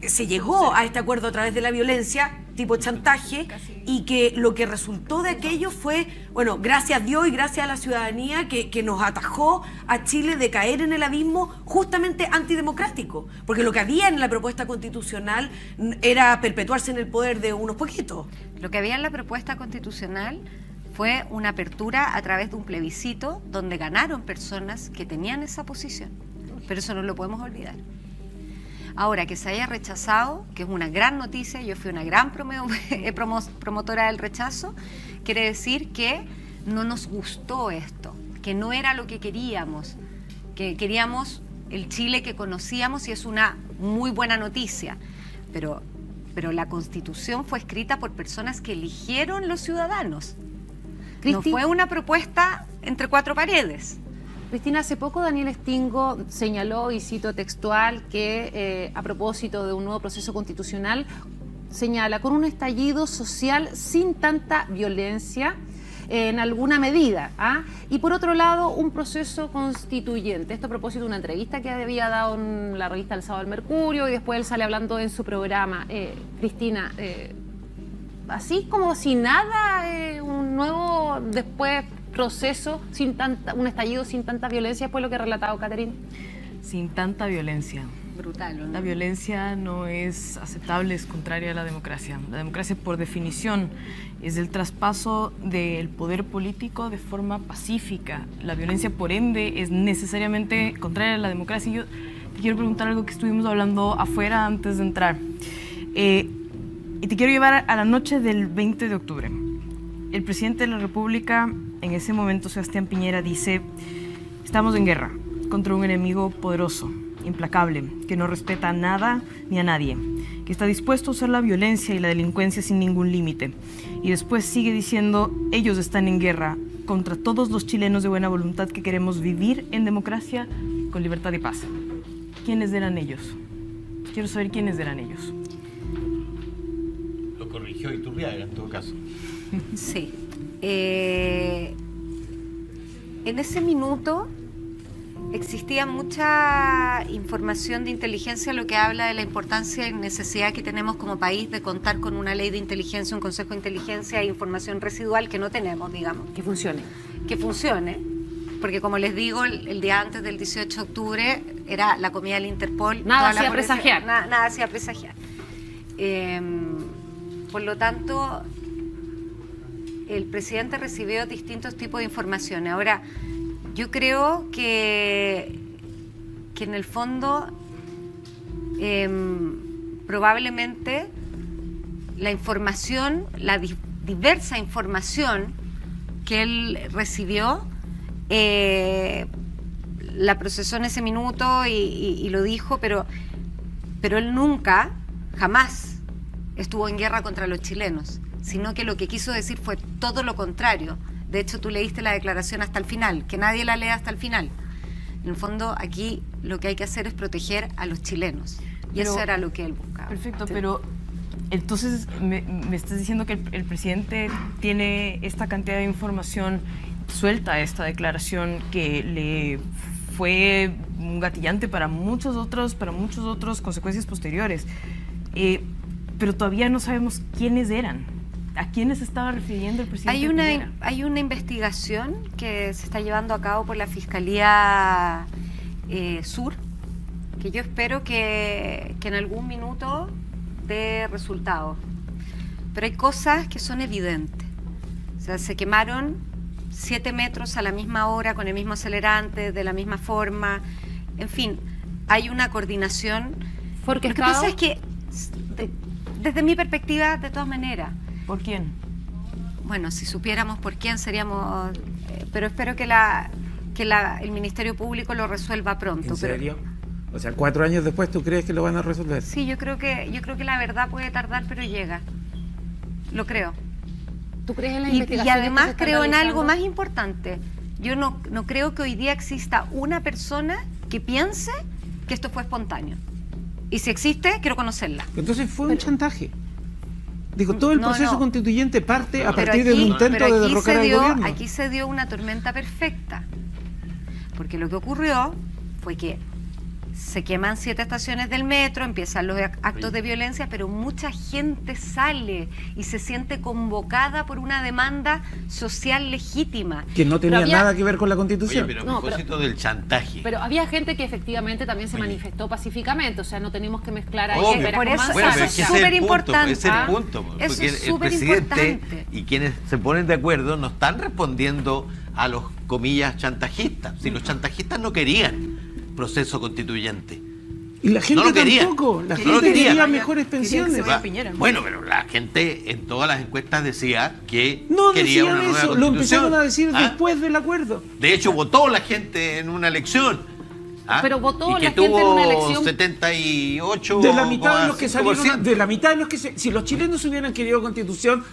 S5: se llegó a este acuerdo a través de la violencia, tipo chantaje, y que lo que resultó de aquello fue, bueno, gracias a Dios y gracias a la ciudadanía que nos atajó a Chile de caer en el abismo justamente antidemocrático, porque lo que había en la propuesta constitucional era perpetuarse en el poder de unos poquitos.
S2: Lo que había en la propuesta constitucional fue una apertura a través de un plebiscito donde ganaron personas que tenían esa posición, pero eso no lo podemos olvidar. Ahora, que se haya rechazado, que es una gran noticia, yo fui una gran promotora del rechazo, quiere decir que no nos gustó esto, que no era lo que queríamos, que queríamos el Chile que conocíamos, y es una muy buena noticia, pero la Constitución fue escrita por personas que eligieron los ciudadanos. No fue una propuesta entre cuatro paredes.
S1: Cristina, hace poco Daniel Stingo señaló, y cito textual, que a propósito de un nuevo proceso constitucional, señala, con un estallido social sin tanta violencia en alguna medida, y por otro lado un proceso constituyente. Esto a propósito de una entrevista que había dado en la revista El Sábado del Mercurio, y después él sale hablando en su programa. Cristina, así como si nada, un nuevo después proceso sin un estallido sin tanta violencia, fue lo que ha relatado Catherine.
S6: Sin tanta violencia.
S2: Brutal, ¿no?
S6: La violencia no es aceptable, es contraria a la democracia. La democracia, por definición, es el traspaso del poder político de forma pacífica. La violencia, por ende, es necesariamente contraria a la democracia. Y yo te quiero preguntar algo que estuvimos hablando afuera antes de entrar. Y te quiero llevar a la noche del 20 de octubre. El presidente de la República, en ese momento, Sebastián Piñera, dice: estamos en guerra contra un enemigo poderoso, implacable, que no respeta a nada ni a nadie, que está dispuesto a usar la violencia y la delincuencia sin ningún límite. Y después sigue diciendo: ellos están en guerra contra todos los chilenos de buena voluntad que queremos vivir en democracia con libertad y paz. ¿Quiénes eran ellos? Quiero saber quiénes eran ellos.
S3: Lo corrigió Iturriaga en todo caso.
S2: Sí. En ese minuto existía mucha información de inteligencia, lo que habla de la importancia y necesidad que tenemos como país de contar con una ley de inteligencia, un consejo de inteligencia e información residual que no tenemos, digamos.
S1: Que funcione.
S2: Que funcione, porque como les digo, el día antes del 18 de octubre era la comida del Interpol.
S1: Nada hacía presagiar.
S2: Nada hacía presagiar. Por lo tanto, el presidente recibió distintos tipos de información. Ahora, yo creo que en el fondo probablemente la información, la diversa información que él recibió, la procesó en ese minuto y lo dijo, pero él nunca, jamás estuvo en guerra contra los chilenos, sino que lo que quiso decir fue todo lo contrario. De hecho, tú leíste la declaración hasta el final, que nadie la lea hasta el final. En el fondo, aquí lo que hay que hacer es proteger a los chilenos. Y
S6: Pero-
S2: eso era lo que él buscaba.
S6: Perfecto, pero entonces me estás diciendo que el presidente tiene esta cantidad de información, suelta esta declaración que le fue un gatillante para muchos otros consecuencias posteriores. Pero todavía no sabemos quiénes eran. ¿A quiénes estaba refiriendo el presidente? Piñera?
S2: Hay una investigación que se está llevando a cabo por la Fiscalía Sur, que yo espero que en algún minuto dé resultado. Pero hay cosas que son evidentes. O sea, se quemaron 7 metros a la misma hora, con el mismo acelerante, de la misma forma. En fin, hay una coordinación. Lo que
S1: Orquestado.
S2: pasa es que, desde mi perspectiva, de todas maneras,
S6: ¿Por quién?
S2: bueno, si supiéramos por quién seríamos... pero espero que el Ministerio Público lo resuelva pronto.
S4: ¿En
S2: Pero-
S4: serio? O sea, 4 años después, ¿tú crees que lo van a resolver?
S2: sí, yo creo que la verdad puede tardar, pero llega. Lo creo.
S1: ¿Tú crees en las
S2: Y
S1: investigaciones que se
S2: además
S1: están
S2: creo en algo
S1: realizando?
S2: más importante. Yo no creo que hoy día exista una persona que piense que esto fue espontáneo. Y si existe, quiero conocerla.
S4: Entonces fue un chantaje. Digo, todo el
S2: No,
S4: proceso
S2: no.
S4: constituyente parte a
S2: Pero
S4: partir de un
S2: aquí-
S4: intento
S2: pero
S4: de
S2: aquí
S4: derrocar
S2: se
S4: al
S2: dio-
S4: gobierno.
S2: Aquí se dio una tormenta perfecta. Porque lo que ocurrió fue que se queman 7 estaciones del metro, empiezan los actos de violencia, pero mucha gente sale y se siente convocada por una demanda social legítima.
S4: Que no tenía
S1: había-
S4: nada que ver con la
S3: Oye,
S4: Constitución.
S3: pero a
S1: No,
S3: propósito del chantaje.
S1: Pero había gente que efectivamente también se manifestó pacíficamente, o sea, no tenemos que mezclar ahí
S3: Obvio.
S1: veras
S2: Por
S1: con
S2: eso-
S3: Bueno, pero
S1: manzanas.
S3: es que
S2: eso
S3: ese
S2: es
S3: es el punto,
S2: superimportante.
S3: ese es el
S1: ¿Ah?
S3: punto. Porque
S2: Eso es
S3: el presidente
S2: superimportante.
S3: y quienes se ponen de acuerdo no están respondiendo a los, comillas, chantajistas. Si los chantajistas no querían proceso constituyente.
S4: Y la gente
S3: No lo quería.
S4: tampoco. La
S3: No
S4: gente
S3: lo quería.
S4: quería mejores
S6: Quería que se
S4: pensiones.
S6: vaya Piñera.
S3: Bueno, pero la gente en todas las encuestas decía que
S4: No
S3: quería
S4: decían
S3: una nueva
S4: eso, lo
S3: constitución.
S4: empezaron a decir
S3: ¿Ah?
S4: después del acuerdo.
S3: De hecho, votó la gente en una elección. ¿Ah?
S1: Pero votó
S3: y que
S1: la gente en
S3: tuvo
S1: una elección-
S3: 78,5%.
S4: De la mitad de los que salieron, de la mitad de los que si los chilenos hubieran querido constitución,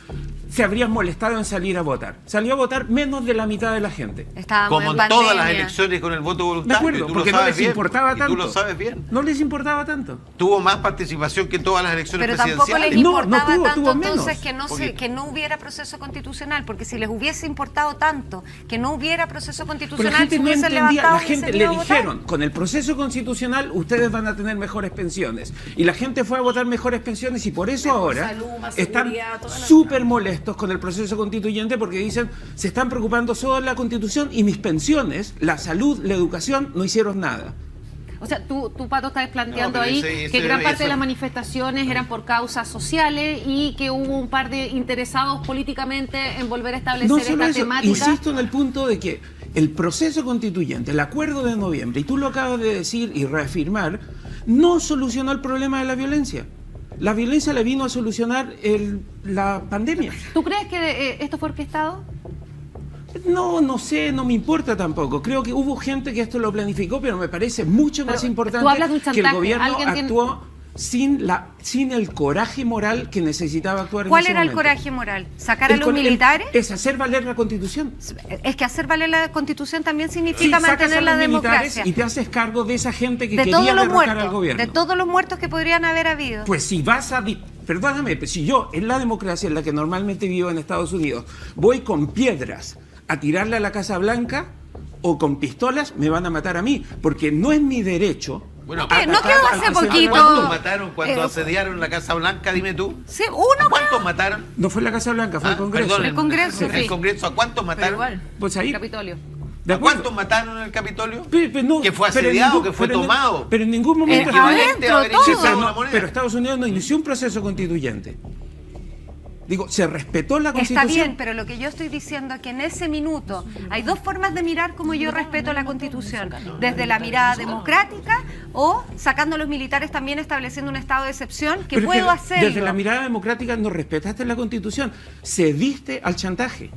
S4: se habrían molestado en salir a votar. Salió a votar menos de la mitad de la gente.
S2: Estábamos
S3: Como en
S2: pandemia.
S3: todas las elecciones con el voto
S4: De
S3: voluntario.
S4: acuerdo,
S3: y tú lo
S4: porque no
S3: sabes
S4: les
S3: bien,
S4: importaba
S3: y
S4: tanto.
S3: tú lo sabes bien.
S4: No les importaba tanto.
S3: Tuvo más participación que en todas las elecciones
S2: Pero tampoco les
S3: presidenciales.
S4: No, no
S2: importaba
S4: tuvo,
S2: tanto
S4: tuvo
S2: entonces
S4: menos.
S2: que no hubiera proceso constitucional, porque si les hubiese importado tanto que no hubiera proceso
S4: Pero la
S2: constitucional,
S4: gente
S2: se
S4: no
S2: hubiesen
S4: entendía,
S2: levantado
S4: la
S2: y
S4: gente
S2: hubiesen
S4: le
S2: ido a votar.
S4: dijeron, con el proceso constitucional ustedes van a tener mejores pensiones. Y la gente fue a votar mejores pensiones y por eso
S5: Mejor
S4: ahora
S5: salud, más
S4: están
S5: seguridad, todas las-
S4: súper molestos con el proceso constituyente porque dicen, se están preocupando solo de la constitución y mis pensiones, la salud, la educación, no hicieron nada.
S1: O sea, tú Pato, estás planteando
S3: No, pero
S1: ahí
S3: ese-
S1: que gran parte
S3: eso-
S1: de las manifestaciones eran por causas sociales y que hubo un par de interesados políticamente en volver a establecer
S4: No solo
S1: esta
S4: eso,
S1: temática.
S4: insisto en el punto de que el proceso constituyente, el acuerdo de noviembre, y tú lo acabas de decir y reafirmar, no solucionó el problema de la violencia. La violencia le vino a solucionar la pandemia.
S1: ¿Tú crees que esto fue orquestado?
S4: No sé, no me importa tampoco. Creo que hubo gente que esto lo planificó, pero me parece mucho
S1: Pero
S4: más importante
S1: tú hablas de un
S4: que el
S1: chantaje,
S4: gobierno
S1: alguien tiene-
S4: actuó sin el coraje moral que necesitaba actuar en
S2: ¿Cuál
S4: ese
S2: era el
S4: momento.
S2: coraje moral? ¿Sacar a
S4: El
S2: los
S4: cor-
S2: militares?
S4: Es hacer valer la Constitución.
S2: Es que hacer valer la Constitución también
S4: Sí,
S2: significa
S4: sacas a
S2: mantener la
S4: los militares
S2: democracia.
S4: y te haces cargo de esa gente que
S2: De
S4: quería
S2: todos los
S4: derrocar al
S2: muertos,
S4: gobierno.
S2: de todos los muertos que podrían haber habido.
S4: Pues si vas a... Perdóname, pero si yo, en la democracia en la que normalmente vivo en Estados Unidos, voy con piedras a tirarle a la Casa Blanca o con pistolas, me van a matar a mí, porque no es mi derecho...
S3: Bueno,
S2: ¿Qué? ¿No
S4: atacar
S2: quedó
S4: al
S2: hace
S4: presidente.
S2: poquito?
S3: ¿Cuántos mataron cuando
S2: Eh,
S3: asediaron la Casa Blanca? Dime tú.
S2: Sí,
S3: ¿A
S2: uno
S3: cuántos mataron?
S4: No fue la Casa Blanca, fue el
S3: Ah,
S4: Congreso.
S3: perdón,
S2: El Congreso,
S3: El
S2: sí.
S3: Congreso, ¿a cuántos
S6: Pero
S3: mataron?
S6: igual.
S4: Pues ahí...
S1: Capitolio.
S4: ¿De
S3: ¿A
S4: acuerdo?
S3: cuántos mataron en el Capitolio?
S4: No,
S3: que fue
S4: pero en
S3: asediado,
S4: ningún-
S3: que fue
S4: pero en-
S3: tomado.
S4: Pero en ningún momento...
S3: equivalente a
S2: adentro,
S3: haber
S2: todo.
S4: Sí,
S3: echado
S4: pero,
S3: la
S4: no,
S3: moneda.
S4: pero Estados Unidos no inició un proceso constituyente. Digo, se respetó la Constitución.
S2: Está bien, pero lo que yo estoy diciendo es que en ese minuto hay dos formas de mirar como yo respeto la Constitución. Desde la mirada democrática o sacando a los militares también estableciendo un estado de excepción que
S4: Pero es
S2: puedo hacerlo.
S4: Desde la mirada democrática no respetaste la Constitución, cediste al chantaje.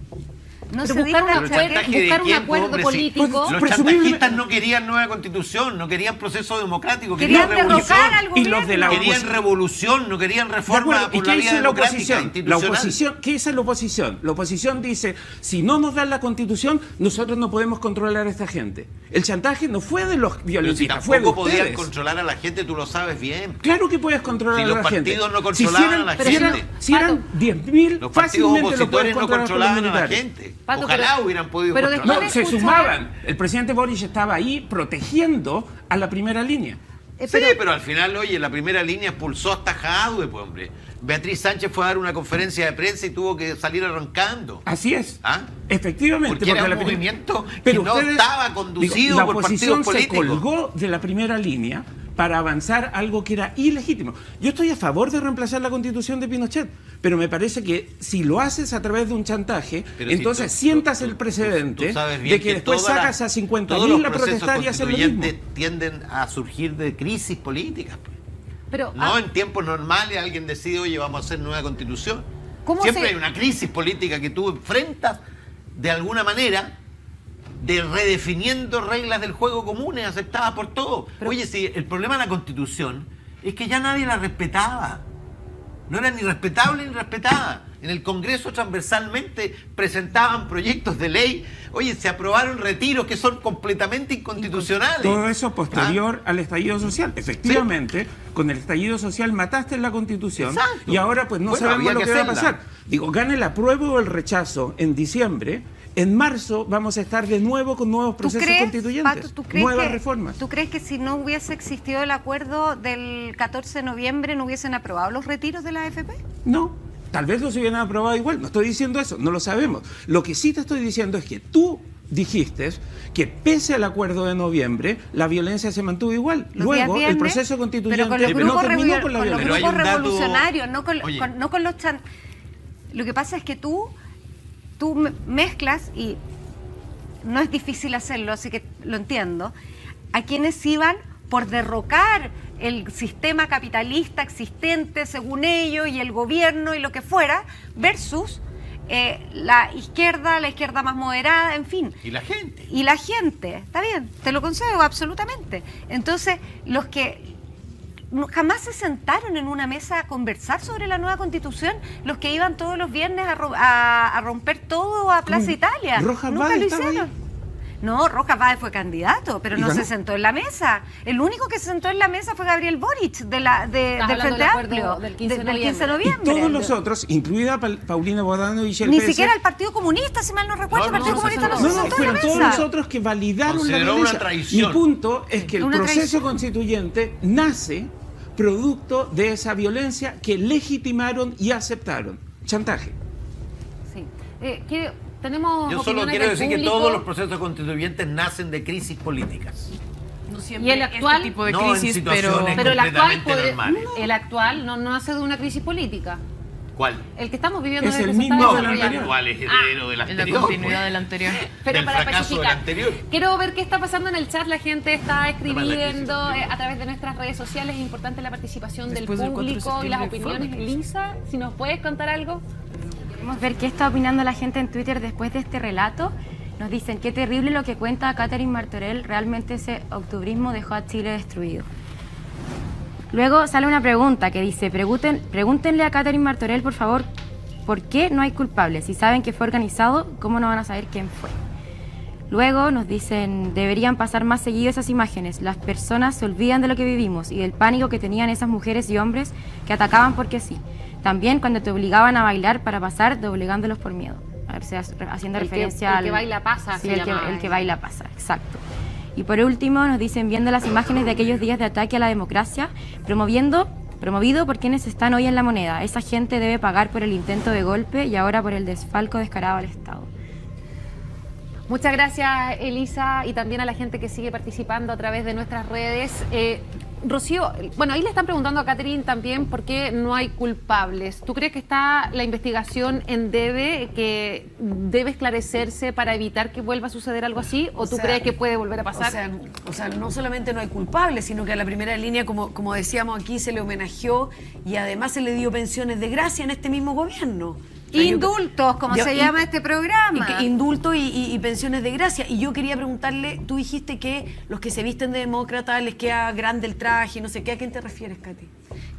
S2: No
S1: Pero
S2: se
S1: buscar un
S2: dice-
S3: Pero
S1: acuerdo,
S3: chantaje de
S1: buscar un
S3: quién,
S1: acuerdo
S3: hombre, sí.
S1: político.
S3: Los
S4: Presumiblemente-
S3: chantajistas no querían nueva constitución, no querían proceso democrático,
S2: Querían
S3: querían revolución.
S2: derrocar al
S4: Y
S2: gobierno.
S4: los de la
S3: Querían
S4: oposición.
S3: revolución, no querían
S4: De
S3: reforma
S4: acuerdo, ¿y
S3: por la
S4: qué
S3: vía
S4: dice la
S3: democrática,
S4: oposición? La
S3: institucional.
S4: oposición, ¿qué dice la oposición? La oposición dice, si no nos dan la Constitución, nosotros no podemos controlar a esta gente. El chantaje no fue de los
S3: Pero si
S4: violentistas, fue de
S3: tampoco podían
S4: ustedes.
S3: controlar a la gente, tú lo sabes bien.
S4: Claro que puedes controlar
S3: Si
S4: a
S3: los
S4: la gente.
S3: partidos no controlaban a la
S4: si eran,
S3: gente.
S4: si eran
S1: Pato,
S4: 10.000,
S3: Los partidos
S4: fácilmente lo puedes
S3: opositores no
S4: controlar con los
S3: controlaban a la
S4: militares.
S3: gente.
S1: Pato,
S3: Ojalá
S1: pero-
S3: hubieran podido
S1: pero
S3: controlar.
S4: No, se
S1: escuchar-
S4: sumaban. El presidente Boric estaba ahí protegiendo a la primera línea.
S3: Sí, pero al final, oye, la primera línea expulsó hasta Jadwe, pues, hombre. Beatriz Sánchez fue a dar una conferencia de prensa y tuvo que salir arrancando.
S4: Así es.
S3: ¿Ah?
S4: Efectivamente.
S3: Porque era un
S4: la
S3: movimiento que no estaba conducido
S4: la
S3: por
S4: oposición
S3: partidos
S4: se
S3: políticos.
S4: colgó de la primera línea para avanzar algo que era ilegítimo. Yo estoy a favor de reemplazar la Constitución de Pinochet, pero me parece que si lo haces a través de un chantaje,
S3: Pero si
S4: entonces
S3: tú-
S4: sientas
S3: tú-
S4: el precedente
S3: tú sabes bien
S4: de que después
S3: todas
S4: sacas a
S3: todos
S4: 50.000
S3: los
S4: a protestar y
S3: procesos
S4: hacer lo mismo.
S3: constituyentes tienden a surgir de crisis políticas. Pues.
S1: Pero,
S3: No en tiempos normales alguien decide, oye, vamos a hacer nueva constitución.
S1: ¿Cómo
S3: Siempre
S1: se-
S3: hay una crisis política que tú enfrentas de alguna manera de redefiniendo reglas del juego comunes aceptadas por todos. Oye, si el problema de la constitución es que ya nadie la respetaba. No era ni respetable ni respetada. En el Congreso transversalmente presentaban proyectos de ley. Oye, se aprobaron retiros que son completamente inconstitucionales.
S4: Todo eso posterior
S3: ¿Ah?
S4: al estallido social. Efectivamente, con el estallido social mataste la Constitución.
S3: Exacto.
S4: Y ahora pues no
S3: Bueno,
S4: sabemos
S3: había
S4: lo
S3: que
S4: que va a
S3: hacerla.
S4: pasar. Digo, gane el apruebo o el rechazo en diciembre. En marzo vamos a estar de nuevo con nuevos
S2: ¿Tú
S4: procesos
S2: crees,
S4: constituyentes,
S2: Pato, ¿tú crees
S4: nuevas
S2: que,
S4: reformas.
S2: ¿Tú crees que si no hubiese existido el acuerdo del 14 de noviembre no hubiesen aprobado los retiros de la AFP?
S4: No, tal vez los hubieran aprobado igual. No estoy diciendo eso, no lo sabemos. Lo que sí te estoy diciendo es que tú dijiste que pese al acuerdo de noviembre, la violencia se mantuvo igual.
S2: Los
S4: Luego,
S2: días
S4: el
S2: viernes,
S4: proceso
S2: pero
S4: constituyente
S2: con los
S3: Sí,
S4: no
S2: grupos,
S4: terminó con la
S2: con los
S3: Pero hay
S4: violencia.
S2: grupos
S3: un dato-
S2: revolucionarios,
S3: Oye.
S2: no con los chan... Lo que pasa es que tú mezclas, y no es difícil hacerlo, así que lo entiendo, a quienes iban por derrocar el sistema capitalista existente según ellos y el gobierno y lo que fuera, versus la izquierda más moderada, en fin.
S3: Y la gente.
S2: Y la gente, está bien, te lo concedo absolutamente. Entonces, los que jamás se sentaron en una mesa a conversar sobre la nueva constitución, los que iban todos los viernes a romper todo a Plaza Italia,
S4: Rojas
S2: nunca
S4: Báez
S2: lo
S4: estaba
S2: hicieron.
S4: ahí.
S2: No, Rojas Báez fue candidato, pero
S4: ¿Y
S2: no
S4: ganó?
S2: se sentó en la mesa. El único que se sentó en la mesa fue Gabriel Boric del
S1: hablando
S2: Frente
S1: del acuerdo
S2: Amplio,
S1: del 15 de
S2: del 15 de
S4: Y
S2: noviembre.
S4: todos los otros, incluida Paulina Bodanovich y el
S2: Ni
S4: PS,
S2: siquiera el Partido Comunista, si mal no recuerdo,
S3: No,
S2: el Partido
S3: no,
S2: Comunista no,
S3: no,
S2: se
S4: No,
S2: sentó en la
S4: fueron todos
S2: mesa.
S4: los otros que validaron la
S3: Consideró una
S4: violencia.
S3: traición.
S4: Mi punto es que el
S2: Una
S4: proceso
S2: traición.
S4: constituyente nace producto de esa violencia que legitimaron y aceptaron. Chantaje.
S1: Sí. Tenemos
S3: Yo solo
S1: opiniones
S3: quiero
S1: del
S3: decir que
S1: público.
S3: todos los procesos constituyentes nacen de crisis políticas.
S6: No
S1: Y
S6: siempre
S1: el actual-
S6: este tipo de
S3: No en
S6: crisis,
S3: situaciones
S1: Pero el actual,
S3: completamente normales.
S1: el actual no nace de una crisis política.
S3: ¿Cuál?
S1: El que estamos viviendo
S4: Es
S1: desde
S4: el
S1: que se está
S4: mismo del
S1: desarrollando.
S4: anterior.
S3: ¿Cuál es heredero del
S6: en la
S3: anterior?
S6: continuidad del anterior.
S1: Pero
S3: Del
S1: para
S3: fracaso del
S1: especificar,
S3: anterior.
S1: quiero ver qué está pasando en el chat. La gente está
S3: la
S1: escribiendo
S3: crisis.
S1: a través de nuestras redes sociales. Es importante la participación
S6: Después
S1: del
S6: del 4 de
S1: público y las
S6: septiembre fue
S1: opiniones.
S6: una crisis.
S1: Lisa, si nos puedes contar algo.
S7: Queremos ver qué está opinando la gente en Twitter después de este relato. Nos dicen, qué terrible lo que cuenta Catherine Martorell, realmente ese octubrismo dejó a Chile destruido. Luego sale una pregunta que dice, pregúntenle a Catherine Martorell, por favor, ¿por qué no hay culpables? Si saben que fue organizado, ¿cómo no van a saber quién fue? Luego nos dicen, deberían pasar más seguido esas imágenes. Las personas se olvidan de lo que vivimos y del pánico que tenían esas mujeres y hombres que atacaban porque sí. También cuando te obligaban a bailar para pasar, doblegándolos por miedo. A ver, haciendo
S1: El que-
S7: referencia
S1: el que
S7: al...
S1: baila pasa,
S7: Sí,
S1: se
S7: el que
S1: llama.
S7: baila pasa, exacto. Y por último nos dicen, viendo las imágenes de aquellos días de ataque a la democracia, promovido por quienes están hoy en la moneda. Esa gente debe pagar por el intento de golpe y ahora por el desfalco descarado al Estado.
S1: Muchas gracias, Elisa, y también a la gente que sigue participando a través de nuestras redes. Rocío, bueno, ahí le están preguntando a Catherine también por qué no hay culpables. ¿Tú crees que está la investigación en debe, que debe esclarecerse para evitar que vuelva a suceder algo así? ¿O tú crees que puede volver a pasar?
S5: O sea, no solamente no hay culpables, sino que a la primera línea, como decíamos aquí, se le homenajeó y además se le dio pensiones de gracia en este mismo gobierno.
S2: Indultos, como se llama este programa.
S5: Indultos y pensiones de gracia. Y yo quería preguntarle, tú dijiste que los que se visten de demócrata les queda grande el traje, no sé qué, ¿a quién te refieres, Katy?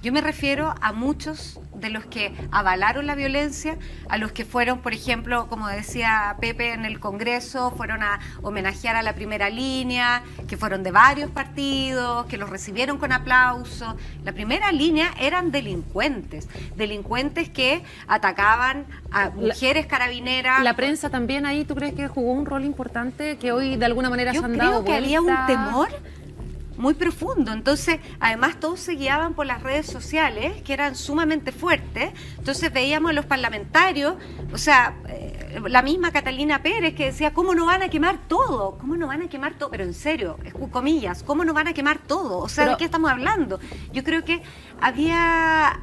S2: Yo me refiero a muchos de los que avalaron la violencia, a los que fueron, por ejemplo, como decía Pepe en el Congreso, fueron a homenajear a la primera línea, que fueron de varios partidos, que los recibieron con aplauso. La primera línea eran delincuentes que atacaban a mujeres carabineras.
S1: ¿La prensa también ahí, tú crees que jugó un rol importante, que hoy de alguna manera se han dado
S2: Yo creo que había un
S1: vuelta?
S2: temor muy profundo. Entonces, además todos se guiaban por las redes sociales, que eran sumamente fuertes. Entonces veíamos a los parlamentarios, o sea, la misma Catalina Pérez que decía, ¿cómo no van a quemar todo? ¿Cómo no van a quemar todo? Pero en serio, comillas, ¿cómo no van a quemar todo? O sea, ¿de qué estamos hablando? Yo creo que había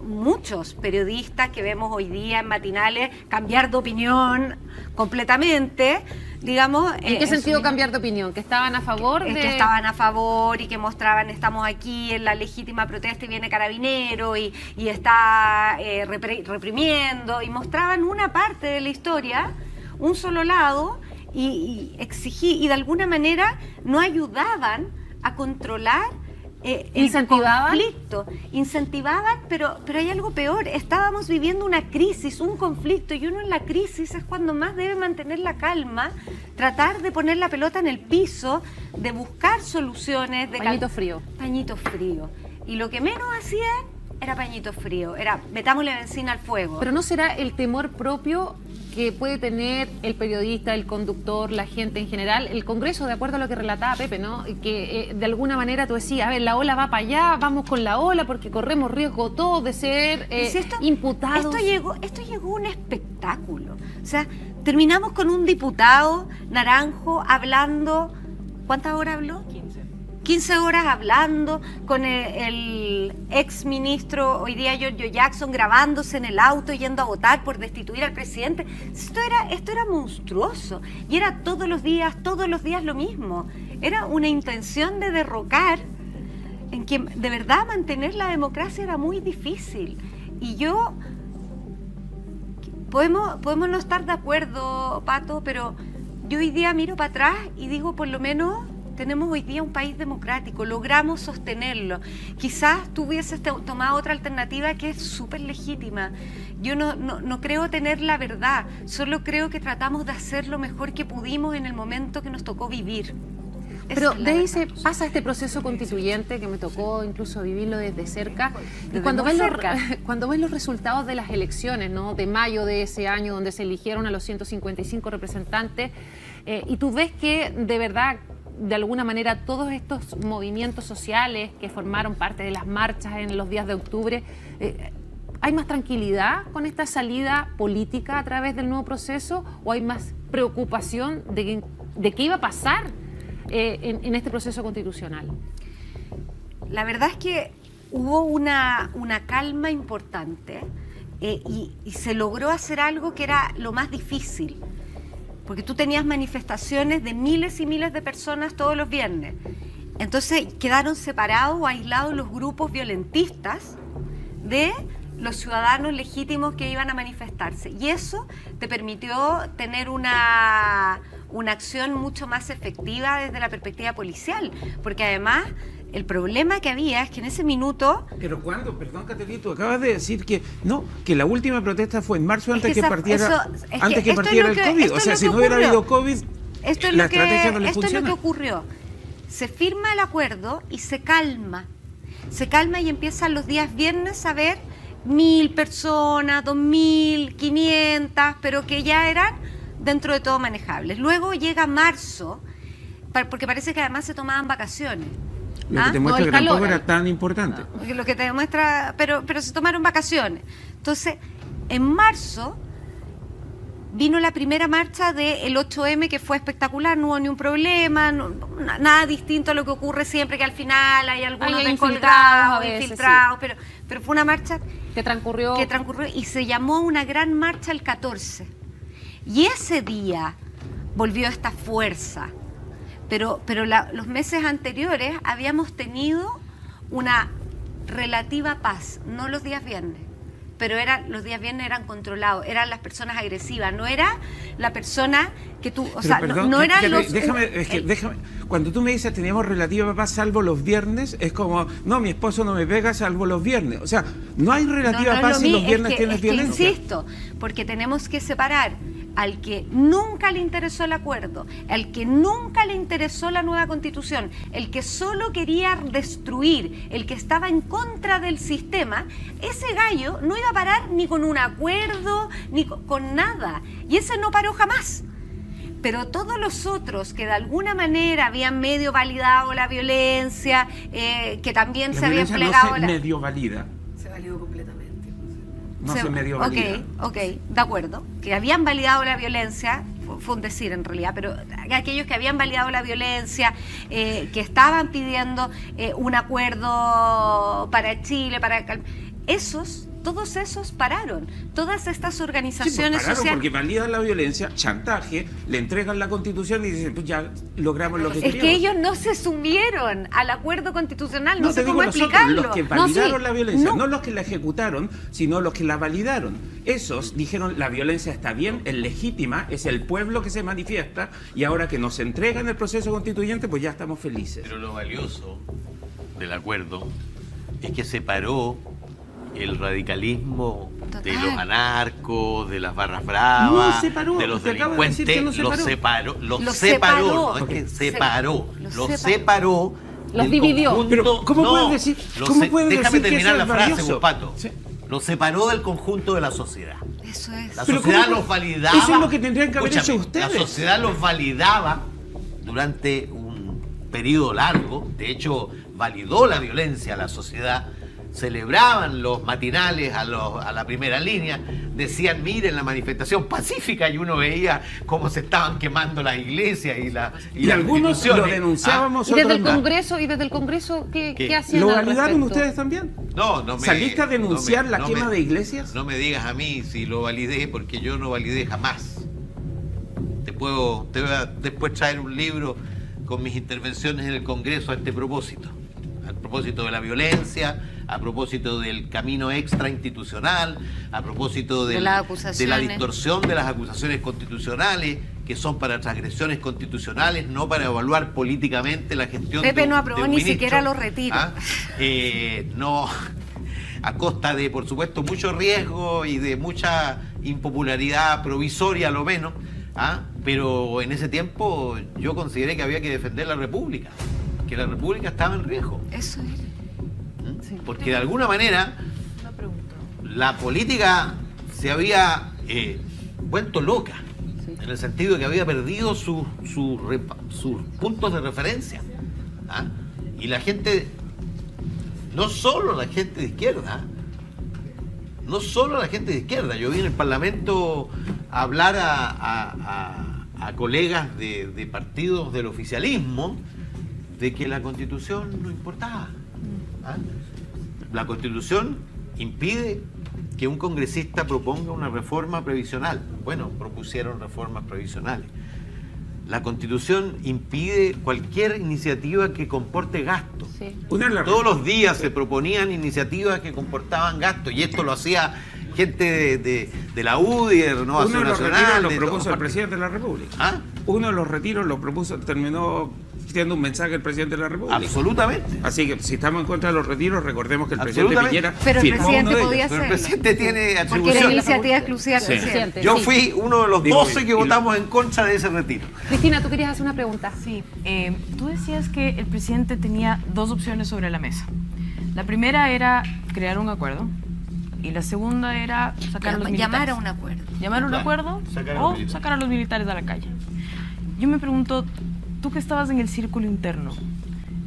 S2: muchos periodistas que vemos hoy día en matinales cambiar de opinión completamente, digamos.
S1: ¿En qué sentido cambiar de opinión? ¿Que estaban a favor de...?
S2: Que estaban a favor y que mostraban, estamos aquí en la legítima protesta y viene Carabinero y está reprimiendo, y mostraban una parte de la historia, un solo lado, y de alguna manera no ayudaban a controlar
S1: ¿Incentivaban?
S2: el conflicto. Incentivaban, pero hay algo peor. Estábamos viviendo una crisis, un conflicto, y uno en la crisis es cuando más debe mantener la calma, tratar de poner la pelota en el piso, de buscar soluciones.
S1: Pañito frío.
S2: Pañito frío. Y lo que menos hacía era pañito frío, era metámosle benzina al fuego.
S1: Pero ¿no será el temor propio que puede tener el periodista, el conductor, la gente en general, el Congreso, de acuerdo a lo que relataba Pepe, ¿no? Que de alguna manera tú decías, a ver, la ola va para allá, vamos con la ola porque corremos riesgo todos de ser imputados?
S2: Esto llegó a un espectáculo. O sea, terminamos con un diputado naranjo hablando, ¿cuántas horas habló? 15 horas hablando con el ex ministro, hoy día Giorgio Jackson, grabándose en el auto yendo a votar por destituir al presidente. Esto era monstruoso y era todos los días lo mismo. Era una intención de derrocar, en que de verdad mantener la democracia era muy difícil. Y podemos no estar de acuerdo, Pato, pero yo hoy día miro para atrás y digo, por lo menos tenemos hoy día un país democrático, logramos sostenerlo. Quizás tú hubieses tomado otra alternativa que es súper legítima. Yo no creo tener la verdad, solo creo que tratamos de hacer lo mejor que pudimos en el momento que nos tocó vivir.
S1: Pero de ahí se pasa este proceso constituyente que me tocó incluso vivirlo desde cerca. Y cuando ves los resultados de las elecciones, ¿no?, de mayo de ese año, donde se eligieron a los 155 representantes, y tú ves que de verdad, de alguna manera, todos estos movimientos sociales que formaron parte de las marchas en los días de octubre, ¿hay más tranquilidad con esta salida política a través del nuevo proceso o hay más preocupación de qué iba a pasar en este proceso constitucional?
S2: La verdad es que hubo una calma importante y se logró hacer algo que era lo más difícil. Porque tú tenías manifestaciones de miles y miles de personas todos los viernes. Entonces quedaron separados o aislados los grupos violentistas de los ciudadanos legítimos que iban a manifestarse. Y eso te permitió tener una acción mucho más efectiva desde la perspectiva policial. Porque además el problema que había es que en ese minuto...
S4: ¿Pero cuándo? Perdón, Catelito, acabas de decir que no, que la última protesta fue en marzo antes que partiera el COVID. O sea, si no hubiera habido COVID, la estrategia no le funciona.
S2: Esto es lo que ocurrió. Se firma el acuerdo y se calma. Se calma y empiezan los días viernes a ver 1.000 personas, 2.000, 500, pero que ya eran dentro de todo manejables. Luego llega marzo, porque parece que además se tomaban vacaciones.
S4: Lo que te muestra que tampoco era tan importante.
S2: Lo que te demuestra, pero se tomaron vacaciones. Entonces, en marzo vino la primera marcha del 8M, que fue espectacular, no hubo ni un problema, nada distinto a lo que ocurre siempre, que al final hay algunos
S1: Hay
S2: descolgados,
S1: infiltrados a veces,
S2: infiltrados, pero fue una marcha
S1: Que transcurrió.
S2: y se llamó una gran marcha el 14. Y ese día volvió esta fuerza. Pero los meses anteriores habíamos tenido una relativa paz, no los días viernes, pero los días viernes eran controlados, eran las personas agresivas, no era la persona que tú, o
S4: Pero
S2: sea,
S4: perdón,
S2: no eran los...
S4: déjame, cuando tú me dices teníamos relativa paz salvo los viernes, es como, no, mi esposo no me pega salvo los viernes. O sea, no hay relativa
S2: es
S4: paz
S2: lo
S4: si los
S2: mismo,
S4: viernes tienes
S2: es que
S4: violencia.
S2: insisto, porque tenemos que separar al que nunca le interesó el acuerdo, al que nunca le interesó la nueva constitución, el que solo quería destruir, el que estaba en contra del sistema. Ese gallo no iba a parar ni con un acuerdo, ni con nada. Y ese no paró jamás. Pero todos los otros que de alguna manera habían medio validado la violencia, que también se habían plegado...
S4: No se medio valida.
S5: Se validó completamente.
S4: No se medio valida.
S2: Ok, de acuerdo. Que habían validado la violencia, fue un decir en realidad, pero aquellos que habían validado la violencia, que estaban pidiendo un acuerdo para Chile, todos esos pararon. Todas estas organizaciones
S4: pararon
S2: sociales...
S4: porque validan la violencia, chantaje, le entregan la constitución y dicen, pues ya logramos lo que
S2: Es
S4: queríamos.
S2: que ellos no se sumieron al acuerdo constitucional, no
S4: te
S2: sé
S4: digo
S2: cómo
S4: nosotros,
S2: explicarlo.
S4: los que validaron
S2: No, sí,
S4: la violencia,
S2: no.
S4: no los que la ejecutaron, sino los que la validaron. Esos dijeron, la violencia está bien, es legítima, es el pueblo que se manifiesta, y ahora que nos entregan el proceso constituyente, pues ya estamos felices.
S3: Pero lo valioso del acuerdo es que separó el radicalismo
S2: Total.
S3: de los anarcos, de las barras bravas,
S4: No separó,
S3: de los
S4: te acabo de decir
S3: delincuentes,
S4: que no separó.
S3: los separó, no es que
S2: Ok.
S3: separó,
S2: Los
S3: los
S2: separó.
S3: separó.
S1: Los
S3: del
S1: dividió.
S3: conjunto-
S4: Pero, ¿cómo
S3: no,
S4: puedes decir-
S3: los
S4: cómo
S3: se-
S4: puedes
S3: déjame
S4: decir que
S3: terminar
S4: eso
S3: la
S4: es
S3: frase,
S4: valioso?
S3: Pato.
S4: Sí.
S3: Los separó del conjunto de la sociedad.
S2: Eso es.
S3: La
S4: Pero
S3: sociedad
S4: ¿cómo?
S3: los validaba.
S4: Eso es lo que tendrían que haber
S3: Escúchame,
S4: hecho ustedes.
S3: La sociedad los validaba durante un periodo largo. De hecho, validó la violencia a la sociedad. Celebraban los matinales a la primera línea. Decían, miren la manifestación pacífica. Y uno veía cómo se estaban quemando las iglesias y las
S4: algunos
S3: instituciones.
S4: lo denunciábamos.
S1: Y desde
S4: otros
S1: el
S4: no.
S1: Congreso, ¿qué
S3: ¿Qué?
S1: hacían
S4: ¿Lo
S1: al
S4: validaron
S1: respecto?
S4: ustedes también?
S3: No me...
S4: ¿Saliste a denunciar la quema
S3: me-
S4: de iglesias?
S3: No me digas a mí si lo validé, porque yo no validé jamás. Te voy a después traer un libro con mis intervenciones en el Congreso a este propósito. A propósito de la violencia, a propósito del camino extrainstitucional, a propósito
S2: De las acusaciones.
S3: de la distorsión de las acusaciones constitucionales, que son para transgresiones constitucionales, no para evaluar políticamente la gestión
S2: Pepe
S3: de
S2: no
S3: un
S2: aprobó
S3: ministro.
S2: ni siquiera los retiros.
S3: No, a costa de, por supuesto, mucho riesgo y de mucha impopularidad provisoria, a lo menos. Pero en ese tiempo yo consideré que había que defender la República, que la República estaba en riesgo.
S2: Eso es.
S3: Porque de alguna manera
S6: Una pregunta.
S3: la política se había vuelto loca, en el sentido de que había perdido sus puntos de referencia. Y la gente, no solo la gente de izquierda, yo vi en el Parlamento hablar a colegas de partidos del oficialismo de que la Constitución no importaba. La Constitución impide que un congresista proponga una reforma previsional. Bueno, propusieron reformas previsionales. La Constitución impide cualquier iniciativa que comporte gasto.
S1: Sí.
S3: Todos los días se proponían iniciativas que comportaban gasto, y esto lo hacía gente de la UDI, de
S4: Uno
S3: Renovación
S4: de los
S3: Nacional.
S4: retiros lo
S3: de
S4: propuso
S3: todos
S4: el
S3: partidos.
S4: presidente de la República.
S3: ¿Ah?
S4: Uno de los retiros lo propuso, terminó siendo un mensaje del presidente de la República.
S3: Absolutamente.
S4: Así que si estamos en contra de los retiros, recordemos que el presidente
S3: Absolutamente.
S4: Piñera
S2: Pero el
S4: firmó
S2: presidente
S4: uno de
S2: podía
S4: ellos.
S3: Pero el
S2: hacerlo.
S3: presidente tiene
S2: Porque era
S3: atribuciones.
S2: iniciativa exclusiva del
S4: Sí.
S2: presidente.
S3: Yo
S1: Sí.
S3: fui uno de los
S4: Digo,
S3: 12 que
S4: y-
S3: votamos en contra de ese retiro.
S1: Cristina, tú querías hacer una pregunta.
S6: Sí, tú decías que el presidente tenía dos opciones sobre la mesa. La primera era crear un acuerdo y la segunda era sacar a los militares.
S2: Llamar a un acuerdo.
S6: Llamar a un
S3: Claro,
S6: acuerdo
S3: sacar a los
S6: o
S3: militares.
S6: sacar a los militares a la calle. Yo me pregunto, tú que estabas en el círculo interno,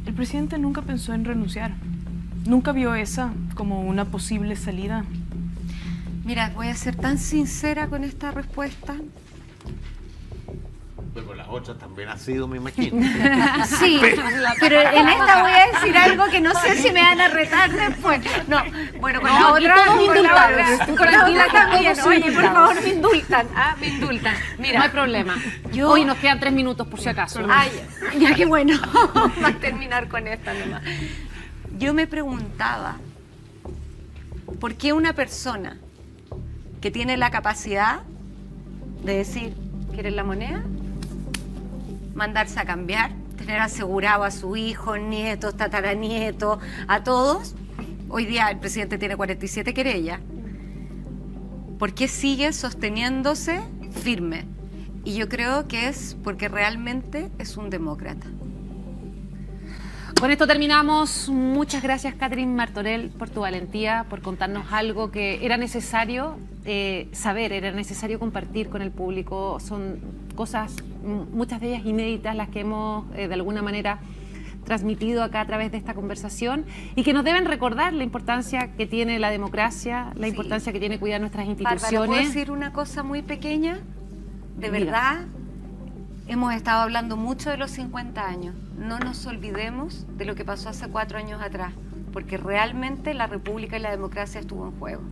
S6: ¿el presidente nunca pensó en renunciar? ¿Nunca vio esa como una posible salida?
S2: Mira, voy a ser tan sincera con esta respuesta.
S3: Pero las otras también ha sido, me imagino.
S2: Sí, pero en esta voy a decir algo que no sé si me van a retar después. No, bueno, con la otra, con la otra.
S1: Tú
S2: Con la
S1: tranquila,
S2: otra también.
S1: todos son
S2: Oye, por
S1: indultados.
S2: favor, me indultan. Me indultan. Mira,
S1: No hay problema.
S2: yo-
S1: Hoy nos quedan 3 minutos por si acaso.
S2: Ay, ya que bueno, vamos a terminar con esta nomás. Yo me preguntaba, ¿por qué una persona que tiene la capacidad de decir, ¿quieres la moneda? Mandarse a cambiar, tener asegurado a su hijo, nietos, tataranietos, a todos. Hoy día el presidente tiene 47 querellas. ¿Por qué sigue sosteniéndose firme? Y yo creo que es porque realmente es un demócrata.
S1: Con esto terminamos. Muchas gracias, Catherine Martorell, por tu valentía, por contarnos algo que era necesario saber, era necesario compartir con el público. Son cosas, muchas de ellas inéditas, las que hemos de alguna manera transmitido acá a través de esta conversación y que nos deben recordar la importancia que tiene la democracia, la importancia que tiene cuidar nuestras
S2: Bárbara,
S1: instituciones.
S2: ¿puedo decir una cosa muy pequeña? De
S1: Diga.
S2: verdad, hemos estado hablando mucho de los 50 años. No nos olvidemos de lo que pasó hace 4 años atrás, porque realmente la República y la democracia estuvo en juego.